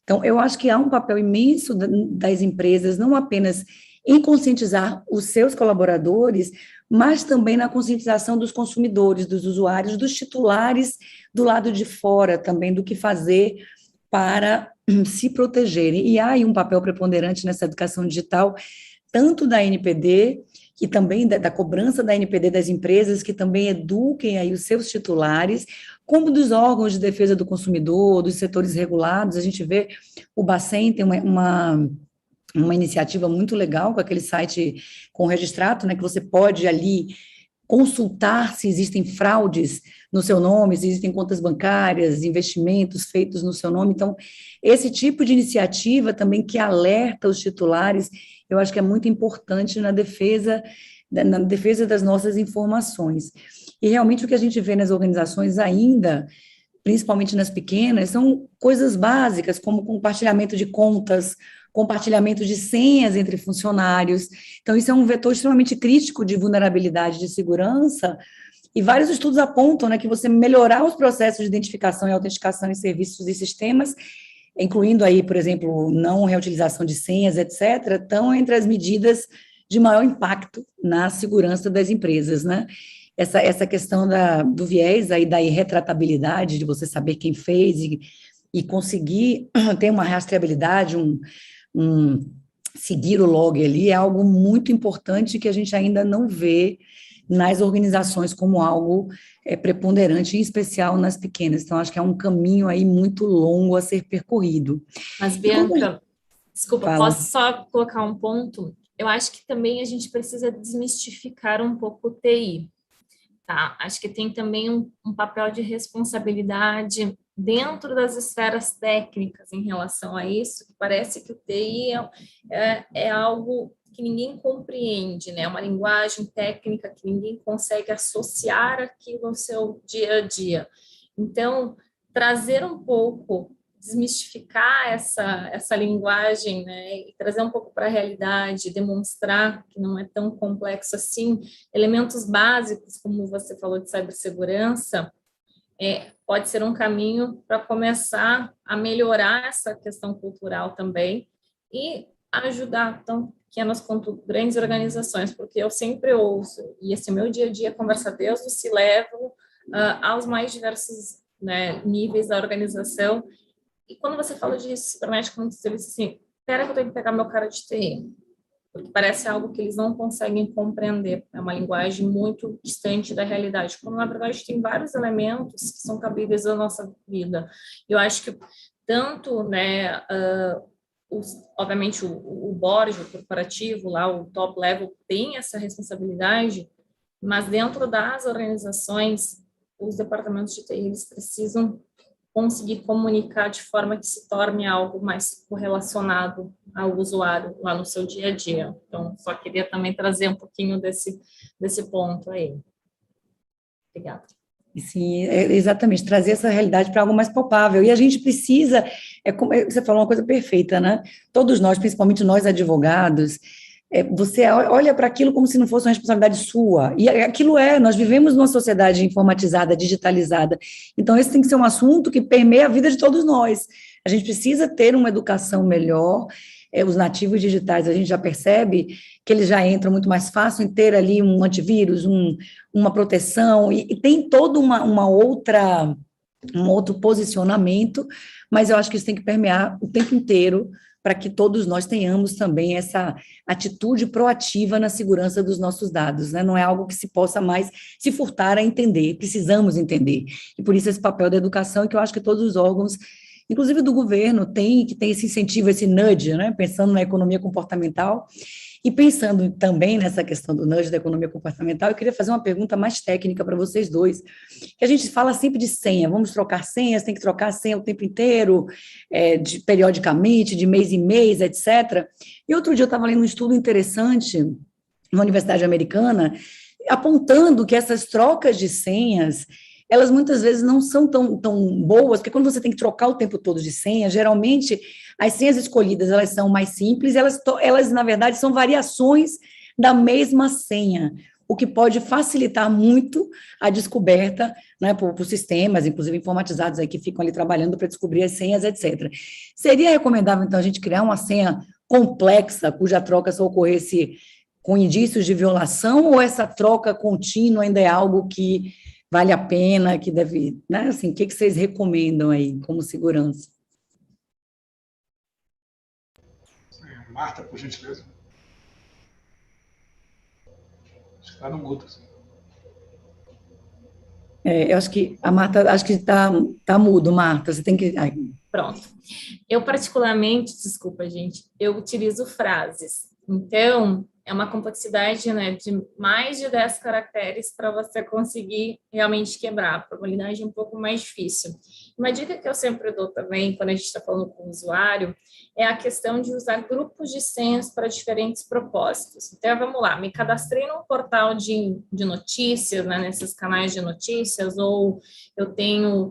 Então, eu acho que há um papel imenso das empresas, não apenas em conscientizar os seus colaboradores, mas também na conscientização dos consumidores, dos usuários, dos titulares do lado de fora também, do que fazer para se protegerem. E há aí um papel preponderante nessa educação digital, tanto da NPD, e também da cobrança da NPD das empresas, que também eduquem aí os seus titulares, como dos órgãos de defesa do consumidor, dos setores regulados. A gente vê o Bacen tem uma iniciativa muito legal com aquele site com o Registrato, né, que você pode ali consultar se existem fraudes no seu nome, se existem contas bancárias, investimentos feitos no seu nome. Então, esse tipo de iniciativa também que alerta os titulares, eu acho que é muito importante na defesa das nossas informações. E realmente o que a gente vê nas organizações ainda, principalmente nas pequenas, são coisas básicas, como compartilhamento de contas, compartilhamento de senhas entre funcionários. Então, isso é um vetor extremamente crítico de vulnerabilidade de segurança, e vários estudos apontam, né, que você melhorar os processos de identificação e autenticação em serviços e sistemas, incluindo aí, por exemplo, não reutilização de senhas, etc., estão entre as medidas de maior impacto na segurança das empresas, né? Essa questão do viés aí da irretratabilidade, de você saber quem fez e conseguir ter uma rastreabilidade, seguir o log ali é algo muito importante que a gente ainda não vê nas organizações como algo preponderante, em especial nas pequenas. Então, acho que é um caminho aí muito longo a ser percorrido. Mas, Bianca, desculpa, Fala. posso só colocar um ponto? Eu acho que também a gente precisa desmistificar um pouco o TI. Tá? Acho que tem também um papel de responsabilidade dentro das esferas técnicas em relação a isso, que parece que o TI é algo que ninguém compreende, né? Uma linguagem técnica que ninguém consegue associar aquilo ao seu dia a dia. Então, trazer um pouco, desmistificar essa linguagem, né? E trazer um pouco para a realidade, demonstrar que não é tão complexo assim, elementos básicos, como você falou de cibersegurança, pode ser um caminho para começar a melhorar essa questão cultural também e ajudar tão pequenas quanto grandes organizações, porque eu sempre ouço, e esse meu dia a dia conversa desde o C-level aos mais diversos, né, níveis da organização. E quando você fala de cibernética, muitos deles dizem assim, espera que eu tenho que pegar meu cara de TI, porque parece algo que eles não conseguem compreender, é uma linguagem muito distante da realidade, quando na verdade tem vários elementos que são cabíveis à nossa vida. Eu acho que tanto, né, obviamente o board, o corporativo, lá o top level tem essa responsabilidade, mas dentro das organizações, os departamentos de TI, eles precisam conseguir comunicar de forma que se torne algo mais correlacionado ao usuário lá no seu dia a dia. Então, só queria também trazer um pouquinho desse ponto aí. Obrigada. Sim, exatamente, trazer essa realidade para algo mais palpável. E a gente precisa, você falou uma coisa perfeita, né? Todos nós, principalmente nós advogados, você olha para aquilo como se não fosse uma responsabilidade sua. E aquilo nós vivemos numa sociedade informatizada, digitalizada. Então, esse tem que ser um assunto que permeia a vida de todos nós. A gente precisa ter uma educação melhor. Os nativos digitais, a gente já percebe que eles já entram muito mais fácil em ter ali um antivírus, uma proteção, e tem todo um outro posicionamento, mas eu acho que isso tem que permear o tempo inteiro para que todos nós tenhamos também essa atitude proativa na segurança dos nossos dados, né? Não é algo que se possa mais se furtar a entender, precisamos entender. E por isso esse papel da educação, que eu acho que todos os órgãos, inclusive do governo, tem esse incentivo, esse nudge, né? Pensando na economia comportamental. E pensando também nessa questão do nudge da economia comportamental, eu queria fazer uma pergunta mais técnica para vocês dois, que a gente fala sempre de senha, vamos trocar senhas, tem que trocar senha o tempo inteiro, periodicamente, de mês em mês, etc. E outro dia eu estava lendo um estudo interessante, numa universidade americana, apontando que essas trocas de senhas, elas muitas vezes não são tão boas, porque quando você tem que trocar o tempo todo de senha, geralmente as senhas escolhidas, elas são mais simples, elas na verdade, são variações da mesma senha, o que pode facilitar muito a descoberta, né, por sistemas, inclusive informatizados aí, que ficam ali trabalhando para descobrir as senhas, etc. Seria recomendável, então, a gente criar uma senha complexa, cuja troca só ocorresse com indícios de violação, ou essa troca contínua ainda é algo que vale a pena, que deve, né, assim, o que vocês recomendam aí como segurança? Marta, por gentileza. Acho que está no mudo. Assim. Eu acho que a Marta, acho que está mudo, Marta, você tem que... Pronto. Eu, particularmente, desculpa, gente, eu utilizo frases. Então, é uma complexidade, né, de mais de 10 caracteres para você conseguir realmente quebrar. A probabilidade é um pouco mais difícil. Uma dica que eu sempre dou também, quando a gente está falando com o usuário, é a questão de usar grupos de senhas para diferentes propósitos. Então, vamos lá, me cadastrei num portal de notícias, né, nesses canais de notícias, ou eu tenho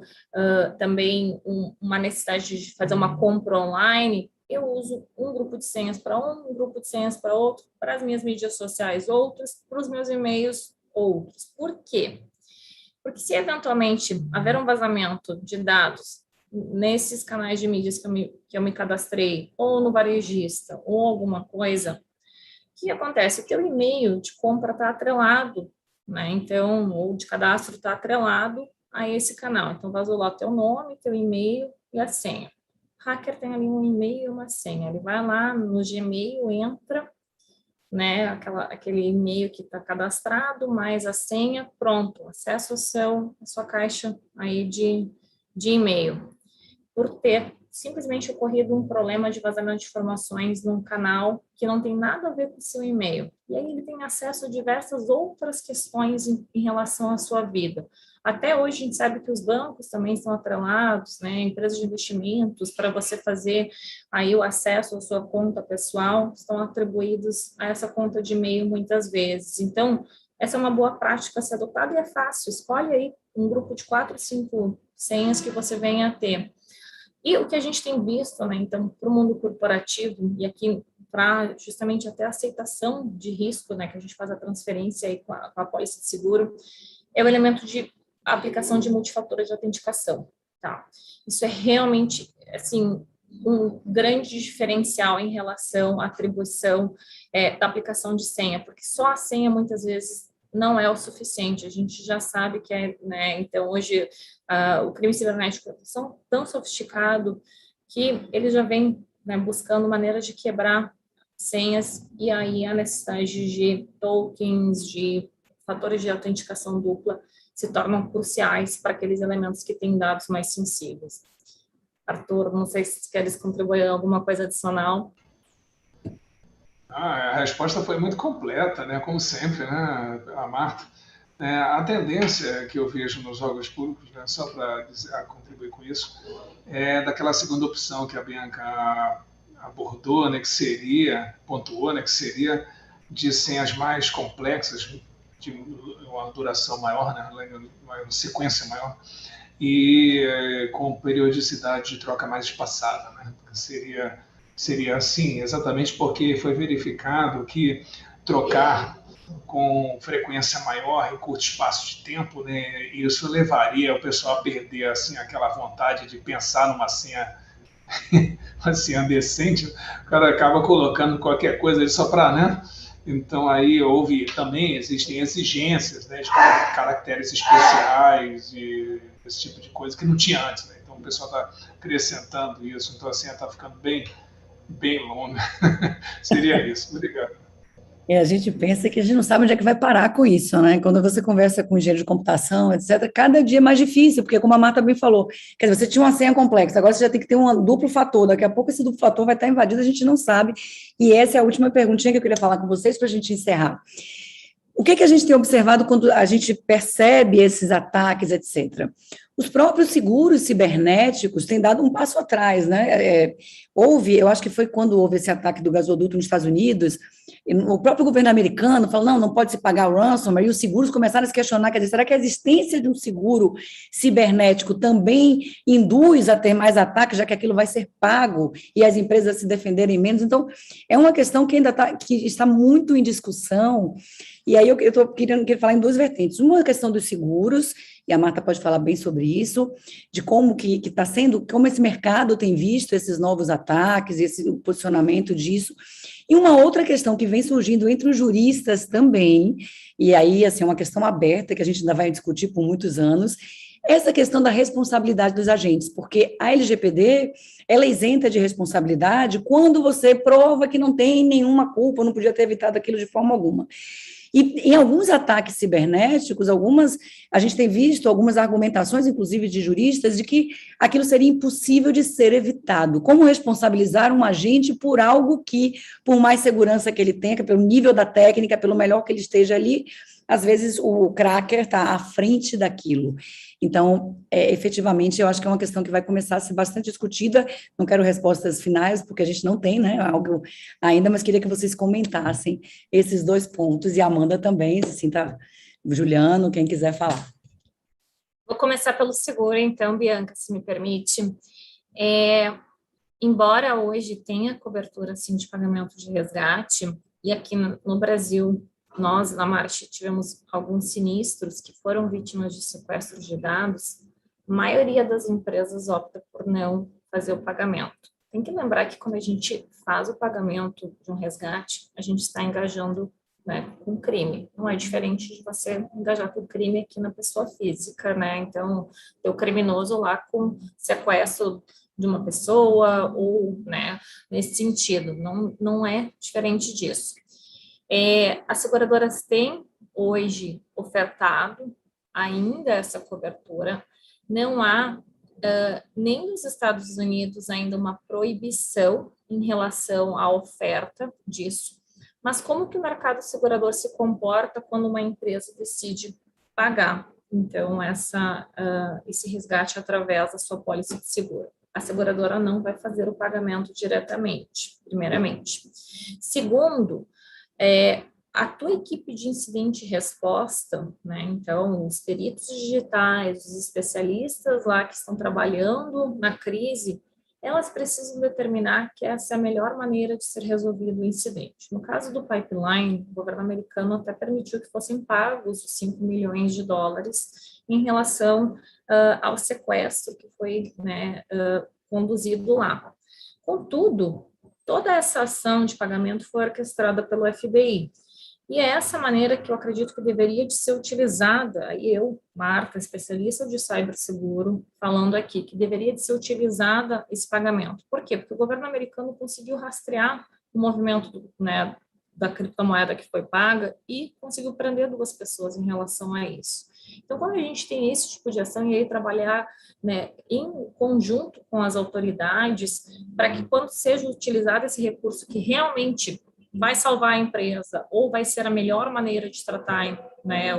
também uma necessidade de fazer uma compra online, eu uso um grupo de senhas para um grupo de senhas para outro, para as minhas mídias sociais outros, para os meus e-mails outros. Por quê? Porque se eventualmente haver um vazamento de dados nesses canais de mídias que eu me cadastrei, ou no varejista, ou alguma coisa, o que acontece? O teu e-mail de compra está atrelado, né? Então, ou de cadastro está atrelado a esse canal. Então, vazou lá o teu nome, teu e-mail e a senha. hacker tem ali um e-mail e uma senha. Ele vai lá no Gmail, entra, né, aquele e-mail que está cadastrado, mais a senha, pronto, acesso a sua caixa aí de e-mail. Por ter simplesmente ocorrido um problema de vazamento de informações num canal que não tem nada a ver com o seu e-mail. E aí ele tem acesso a diversas outras questões em relação à sua vida. Até hoje a gente sabe que os bancos também estão atrelados, né, empresas de investimentos, para você fazer aí o acesso à sua conta pessoal, estão atribuídos a essa conta de e-mail muitas vezes. Então, essa é uma boa prática a ser adotada e é fácil. Escolhe aí um grupo de 4, 5 senhas que você venha a ter. E o que a gente tem visto, né, então, para o mundo corporativo, e aqui para justamente até a aceitação de risco, né, que a gente faz a transferência aí com a apólice de seguro, é o elemento de aplicação de multifator de autenticação, tá? Isso é realmente, assim, um grande diferencial em relação à atribuição da aplicação de senha, porque só a senha, muitas vezes, não é o suficiente. A gente já sabe que né, então, hoje, o crime cibernético é tão sofisticado que ele já vem, né, buscando maneiras de quebrar senhas, e aí a necessidade de tokens, de fatores de autenticação dupla se tornam cruciais para aqueles elementos que têm dados mais sensíveis. Arthur, não sei se queres contribuir alguma coisa adicional. A resposta foi muito completa, né? Como sempre, né, a Marta. A tendência que eu vejo nos órgãos públicos, né, só para contribuir com isso, é daquela segunda opção que a Bianca abordou, né, pontuou, né, que seria de senhas mais complexas, de uma duração maior, né, uma sequência maior, e com periodicidade de troca mais espaçada, né? Seria assim, exatamente porque foi verificado que trocar com frequência maior em curto espaço de tempo, né, isso levaria o pessoal a perder assim, aquela vontade de pensar numa senha, uma senha decente. O cara acaba colocando qualquer coisa ali só para, né? Então aí existem exigências, né, de caracteres especiais e esse tipo de coisa que não tinha antes, né? Então o pessoal está acrescentando isso, então a senha está ficando bem longa. Seria isso. Obrigado. E a gente pensa que a gente não sabe onde é que vai parar com isso, né? Quando você conversa com engenheiro de computação, etc., cada dia é mais difícil, porque como a Marta bem falou, quer dizer, você tinha uma senha complexa, agora você já tem que ter um duplo fator, daqui a pouco esse duplo fator vai estar invadido, a gente não sabe, e essa é a última perguntinha que eu queria falar com vocês para a gente encerrar. O que a gente tem observado quando a gente percebe esses ataques, etc.? Os próprios seguros cibernéticos têm dado um passo atrás, né? Eu acho que foi quando houve esse ataque do gasoduto nos Estados Unidos, o próprio governo americano falou, não pode se pagar o ransomware, e os seguros começaram a se questionar, quer dizer, será que a existência de um seguro cibernético também induz a ter mais ataques, já que aquilo vai ser pago e as empresas se defenderem menos? Então, é uma questão que ainda que está muito em discussão, e aí eu estou querendo falar em duas vertentes. Uma é a questão dos seguros, e a Marta pode falar bem sobre isso, de como que está sendo, como esse mercado tem visto esses novos ataques, esse posicionamento disso. E uma outra questão que vem surgindo entre os juristas também, e aí, assim, é uma questão aberta que a gente ainda vai discutir por muitos anos, essa questão da responsabilidade dos agentes, porque a LGPD, ela é isenta de responsabilidade quando você prova que não tem nenhuma culpa, não podia ter evitado aquilo de forma alguma. E em alguns ataques cibernéticos, a gente tem visto algumas argumentações, inclusive de juristas, de que aquilo seria impossível de ser evitado. Como responsabilizar um agente por algo que, por mais segurança que ele tenha, pelo nível da técnica, pelo melhor que ele esteja ali, às vezes o cracker está à frente daquilo. Então, efetivamente, eu acho que é uma questão que vai começar a ser bastante discutida. Não quero respostas finais, porque a gente não tem, né, algo ainda, mas queria que vocês comentassem esses dois pontos, e a Amanda também, assim, tá? Juliano, quem quiser falar. Vou começar pelo seguro, então, Bianca, se me permite. Embora hoje tenha cobertura, assim, de pagamento de resgate, e aqui no Brasil, nós, na March, tivemos alguns sinistros que foram vítimas de sequestros de dados, a maioria das empresas opta por não fazer o pagamento. Tem que lembrar que quando a gente faz o pagamento de um resgate, a gente está engajando, né, com crime. Não é diferente de você engajar com crime aqui na pessoa física, né? Então, tem o criminoso lá com sequestro de uma pessoa, ou, né, nesse sentido, não é diferente disso. As seguradoras têm hoje ofertado ainda essa cobertura, não há nem nos Estados Unidos ainda uma proibição em relação à oferta disso, mas como que o mercado segurador se comporta quando uma empresa decide pagar, então, esse resgate através da sua pólice de seguro? A seguradora não vai fazer o pagamento diretamente, primeiramente. Segundo, a tua equipe de incidente e resposta, né? Então, os peritos digitais, os especialistas lá que estão trabalhando na crise, elas precisam determinar que essa é a melhor maneira de ser resolvido o incidente. No caso do pipeline, o governo americano até permitiu que fossem pagos os 5 milhões de dólares em relação ao sequestro que foi, né, conduzido lá. Contudo, toda essa ação de pagamento foi orquestrada pelo FBI. E é essa maneira que eu acredito que deveria de ser utilizada, e eu, Marta, especialista de ciberseguro, falando aqui, que deveria de ser utilizada esse pagamento. Por quê? Porque o governo americano conseguiu rastrear o movimento, né, da criptomoeda que foi paga e conseguiu prender 2 pessoas em relação a isso. Então, quando a gente tem esse tipo de ação e aí trabalhar, né, em conjunto com as autoridades, para que quando seja utilizado esse recurso que realmente vai salvar a empresa ou vai ser a melhor maneira de tratar, né,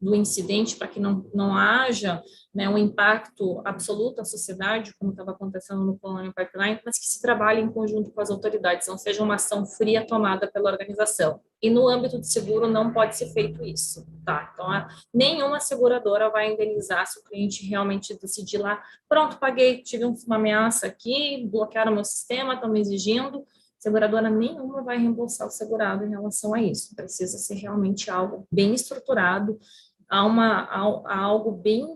do incidente, para que não haja, né, um impacto absoluto à sociedade, como estava acontecendo no Colonial Pipeline, mas que se trabalhe em conjunto com as autoridades, não seja uma ação fria tomada pela organização. E no âmbito de seguro não pode ser feito isso, tá? Então, nenhuma seguradora vai indenizar se o cliente realmente decidir lá, pronto, paguei, tive uma ameaça aqui, bloquearam meu sistema, estão me exigindo. Seguradora nenhuma vai reembolsar o segurado em relação a isso. Precisa ser realmente algo bem estruturado, algo bem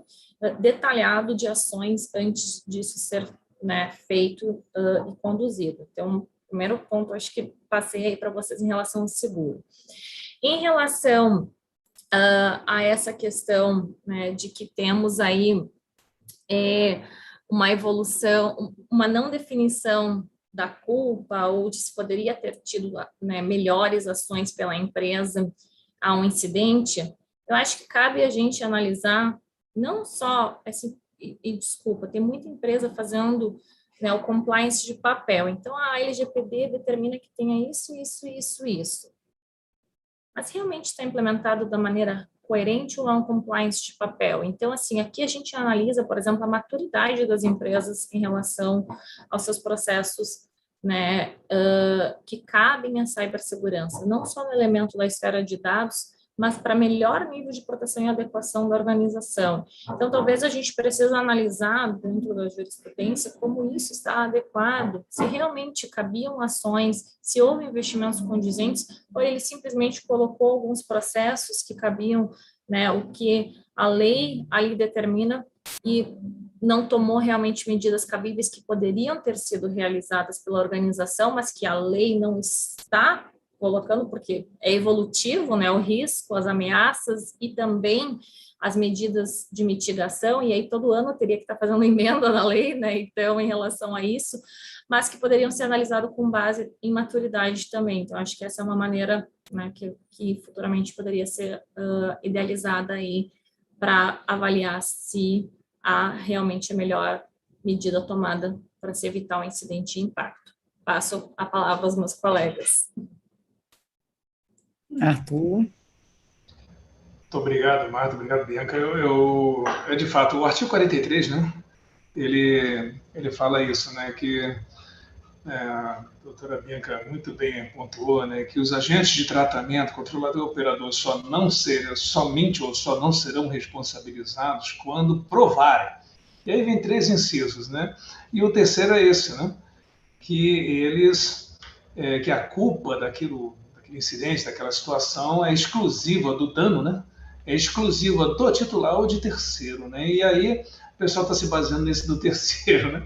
detalhado de ações antes disso ser, né, feito e conduzido. Então, primeiro ponto, acho que passei aí para vocês em relação ao seguro. Em relação a essa questão, né, de que temos aí uma evolução, uma não definição da culpa, ou de se poderia ter tido, né, melhores ações pela empresa a um incidente, eu acho que cabe a gente analisar não só, assim, desculpa, tem muita empresa fazendo, né, o compliance de papel, então a LGPD determina que tenha isso, isso, isso, isso. Mas realmente está implementado da maneira coerente ou é um compliance de papel? Então, assim, aqui a gente analisa, por exemplo, a maturidade das empresas em relação aos seus processos, né, que cabem à cibersegurança, não só no elemento da esfera de dados, mas para melhor nível de proteção e adequação da organização. Então, talvez a gente precise analisar dentro da jurisprudência como isso está adequado, se realmente cabiam ações, se houve investimentos condizentes, ou ele simplesmente colocou alguns processos que cabiam, né, o que a lei ali determina e não tomou realmente medidas cabíveis que poderiam ter sido realizadas pela organização, mas que a lei não está colocando, porque é evolutivo, né, o risco, as ameaças e também as medidas de mitigação, e aí todo ano teria que estar fazendo emenda na lei, né, então, em relação a isso, mas que poderiam ser analisados com base em maturidade também. Então, acho que essa é uma maneira, né, que futuramente poderia ser idealizada aí para avaliar se há realmente a melhor medida tomada para se evitar um incidente de impacto. Passo a palavra aos meus colegas. Arthur. Muito obrigado, Marta. Obrigado, Bianca. De fato, o artigo 43, né? Ele fala isso, né? Que a doutora Bianca muito bem pontuou, né? Que os agentes de tratamento, controlador e operador, somente ou só não serão responsabilizados quando provarem. E aí vem 3 incisos, né? E o terceiro é esse, né? Que que a culpa daquele incidente, daquela situação é exclusiva do dano, né? É exclusiva do titular ou de terceiro, né? E aí o pessoal está se baseando nesse do terceiro, né?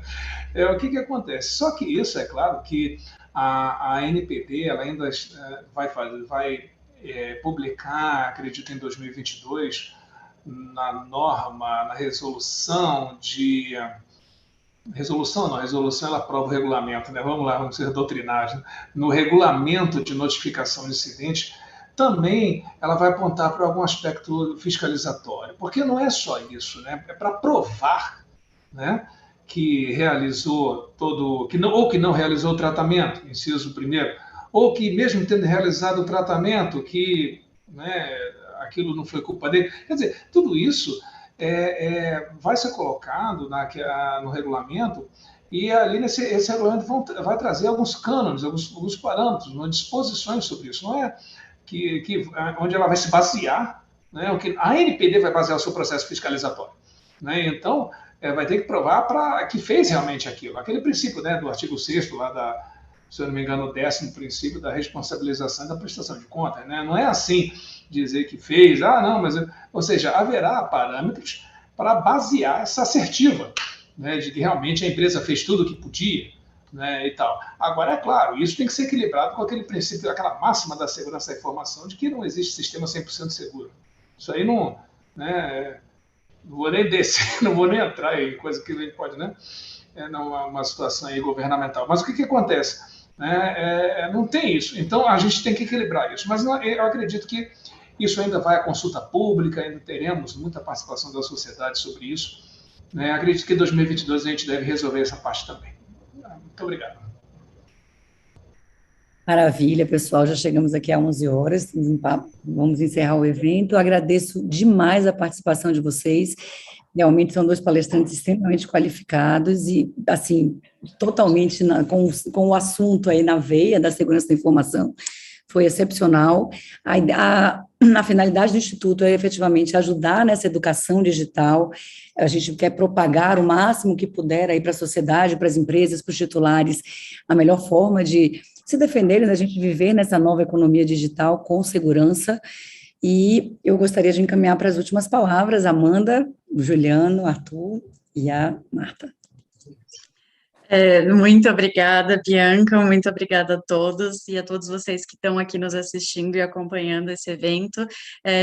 O que acontece? Só que isso, é claro, que a NPD ela ainda vai publicar, acredito, em 2022, na norma, na resolução resolução não, a resolução ela aprova o regulamento, né? Vamos lá, vamos ser doutrinários. No regulamento de notificação de incidente, também ela vai apontar para algum aspecto fiscalizatório, porque não é só isso, né? É para provar, né, que realizou ou que não realizou o tratamento, inciso primeiro, ou que mesmo tendo realizado o tratamento, que, né, aquilo não foi culpa dele. Quer dizer, tudo isso vai ser colocado no regulamento, e ali esse regulamento vai trazer alguns cânones, alguns parâmetros, algumas disposições sobre isso. Não é onde ela vai se basear, né, a ANPD vai basear o seu processo fiscalizatório. Né, então, vai ter que provar que fez realmente aquilo. Aquele princípio, né, do artigo 6º, lá se eu não me engano, o 10º princípio da responsabilização e da prestação de contas. Né? Não é assim dizer que fez, não, mas... Ou seja, haverá parâmetros para basear essa assertiva, né, de que realmente a empresa fez tudo o que podia, né, e tal. Agora, é claro, isso tem que ser equilibrado com aquele princípio, aquela máxima da segurança da informação, de que não existe sistema 100% seguro. Isso aí não... Né, não vou nem descer, não vou nem entrar em coisa que a gente pode, né? Numa situação aí governamental. Mas o que acontece? Não tem isso. Então, a gente tem que equilibrar isso. Mas eu acredito que isso ainda vai à consulta pública, ainda teremos muita participação da sociedade sobre isso. Né? Acredito que em 2022 a gente deve resolver essa parte também. Muito obrigado. Maravilha, pessoal, já chegamos aqui a 11 horas, vamos encerrar o evento. Eu agradeço demais a participação de vocês, realmente são dois palestrantes extremamente qualificados e, assim, totalmente com o assunto aí na veia da segurança da informação, foi excepcional. A finalidade do Instituto é efetivamente ajudar nessa educação digital, a gente quer propagar o máximo que puder aí para a sociedade, para as empresas, para os titulares, a melhor forma de se defenderem da gente viver nessa nova economia digital com segurança. E eu gostaria de encaminhar para as últimas palavras, Amanda, o Juliano, Arthur e a Marta. Muito obrigada, Bianca, muito obrigada a todos e a todos vocês que estão aqui nos assistindo e acompanhando esse evento.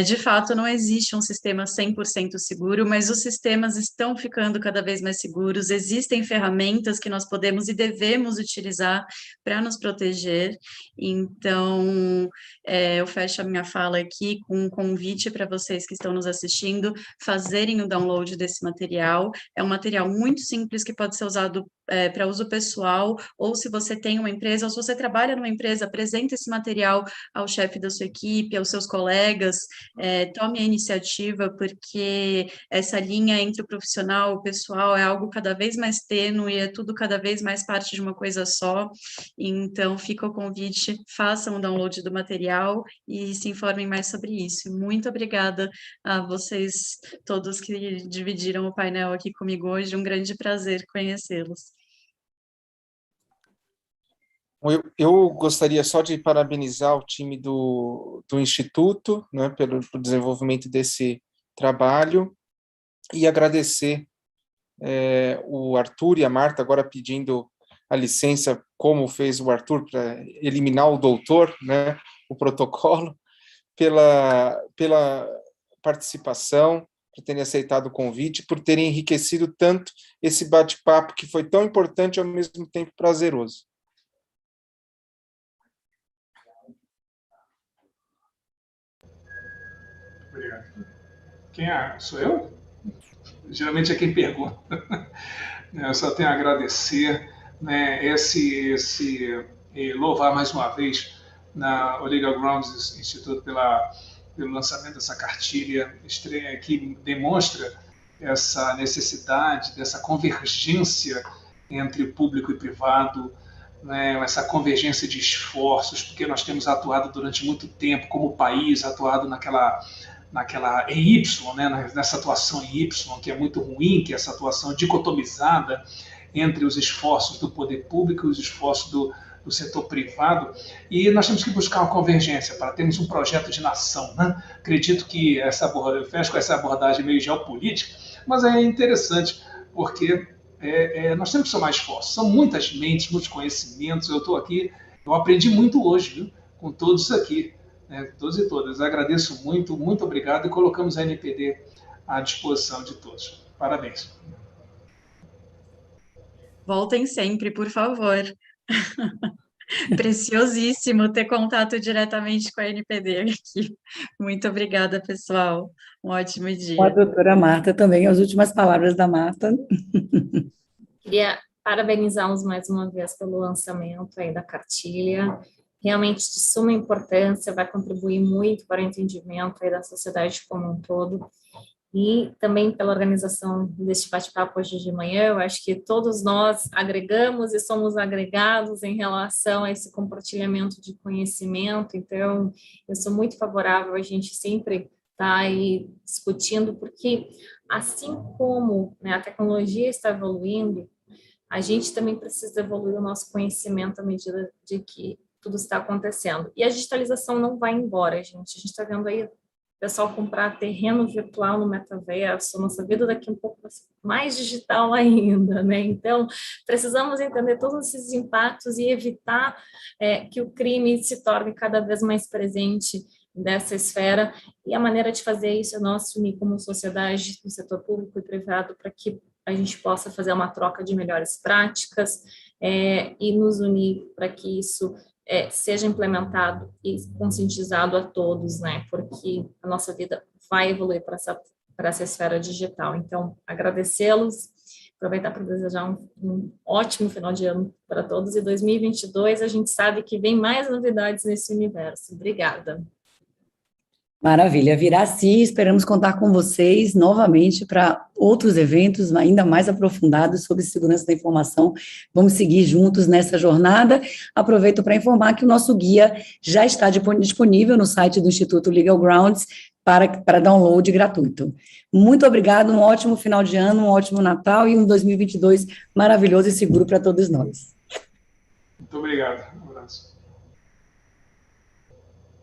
De fato, não existe um sistema 100% seguro, mas os sistemas estão ficando cada vez mais seguros, existem ferramentas que nós podemos e devemos utilizar para nos proteger. Então, eu fecho a minha fala aqui com um convite para vocês que estão nos assistindo fazerem o download desse material. É um material muito simples que pode ser usado para uso pessoal, ou se você tem uma empresa, ou se você trabalha numa empresa, apresente esse material ao chefe da sua equipe, aos seus colegas, tome a iniciativa, porque essa linha entre o profissional e o pessoal é algo cada vez mais tênue, é tudo cada vez mais parte de uma coisa só, então fica o convite, façam o download do material e se informem mais sobre isso. Muito obrigada a vocês todos que dividiram o painel aqui comigo hoje, um grande prazer conhecê-los. Eu gostaria só de parabenizar o time do Instituto, né, pelo desenvolvimento desse trabalho e agradecer o Arthur e a Marta, agora pedindo a licença, como fez o Arthur, para eliminar o doutor, né, o protocolo, pela participação, por terem aceitado o convite, por terem enriquecido tanto esse bate-papo que foi tão importante e ao mesmo tempo prazeroso. Obrigado. Quem é? Sou eu? Geralmente é quem pergunta. Eu só tenho a agradecer, né, e louvar mais uma vez o Legal Grounds Instituto pelo lançamento dessa cartilha estranha que demonstra essa necessidade dessa convergência entre público e privado, né, essa convergência de esforços, porque nós temos atuado durante muito tempo como país, atuado naquela em Y, né, nessa atuação em Y, que é muito ruim, que é essa atuação dicotomizada entre os esforços do poder público e os esforços do setor privado, e nós temos que buscar uma convergência para termos um projeto de nação. Né? Acredito que eu fecho com essa abordagem meio geopolítica, mas é interessante, porque nós temos que somar esforços. São muitas mentes, muitos conhecimentos. Eu estou aqui, eu aprendi muito hoje, viu, com todos aqui. Todos e todas. Agradeço muito, muito obrigado e colocamos a NPD à disposição de todos. Parabéns. Voltem sempre, por favor. Preciosíssimo ter contato diretamente com a NPD aqui. Muito obrigada, pessoal. Um ótimo A dia. doutora Marta também, as últimas palavras da Marta. Queria parabenizá-los mais uma vez pelo lançamento aí da cartilha, realmente de suma importância, vai contribuir muito para o entendimento aí da sociedade como um todo, e também pela organização deste bate-papo hoje de manhã. Eu acho que todos nós agregamos e somos agregados em relação a esse compartilhamento de conhecimento, então eu sou muito favorável a gente sempre estar aí discutindo, porque assim como, né, a tecnologia está evoluindo, a gente também precisa evoluir o nosso conhecimento à medida de que tudo está acontecendo. E a digitalização não vai embora, gente. A gente está vendo aí o pessoal comprar terreno virtual no metaverso, nossa vida daqui a um pouco vai ser mais digital ainda, né? Então, precisamos entender todos esses impactos e evitar que o crime se torne cada vez mais presente dessa esfera, e a maneira de fazer isso é nós unir como sociedade, no setor público e privado, para que a gente possa fazer uma troca de melhores práticas e nos unir para que isso seja implementado e conscientizado a todos, né? Porque a nossa vida vai evoluir para essa esfera digital. Então, agradecê-los, aproveitar para desejar um ótimo final de ano para todos, e 2022 a gente sabe que vem mais novidades nesse universo. Obrigada. Maravilha, virá sim, esperamos contar com vocês novamente para outros eventos ainda mais aprofundados sobre segurança da informação. Vamos seguir juntos nessa jornada. Aproveito para informar que o nosso guia já está disponível no site do Instituto Legal Grounds para download gratuito. Muito obrigado, um ótimo final de ano, um ótimo Natal e um 2022 maravilhoso e seguro para todos nós. Muito obrigado.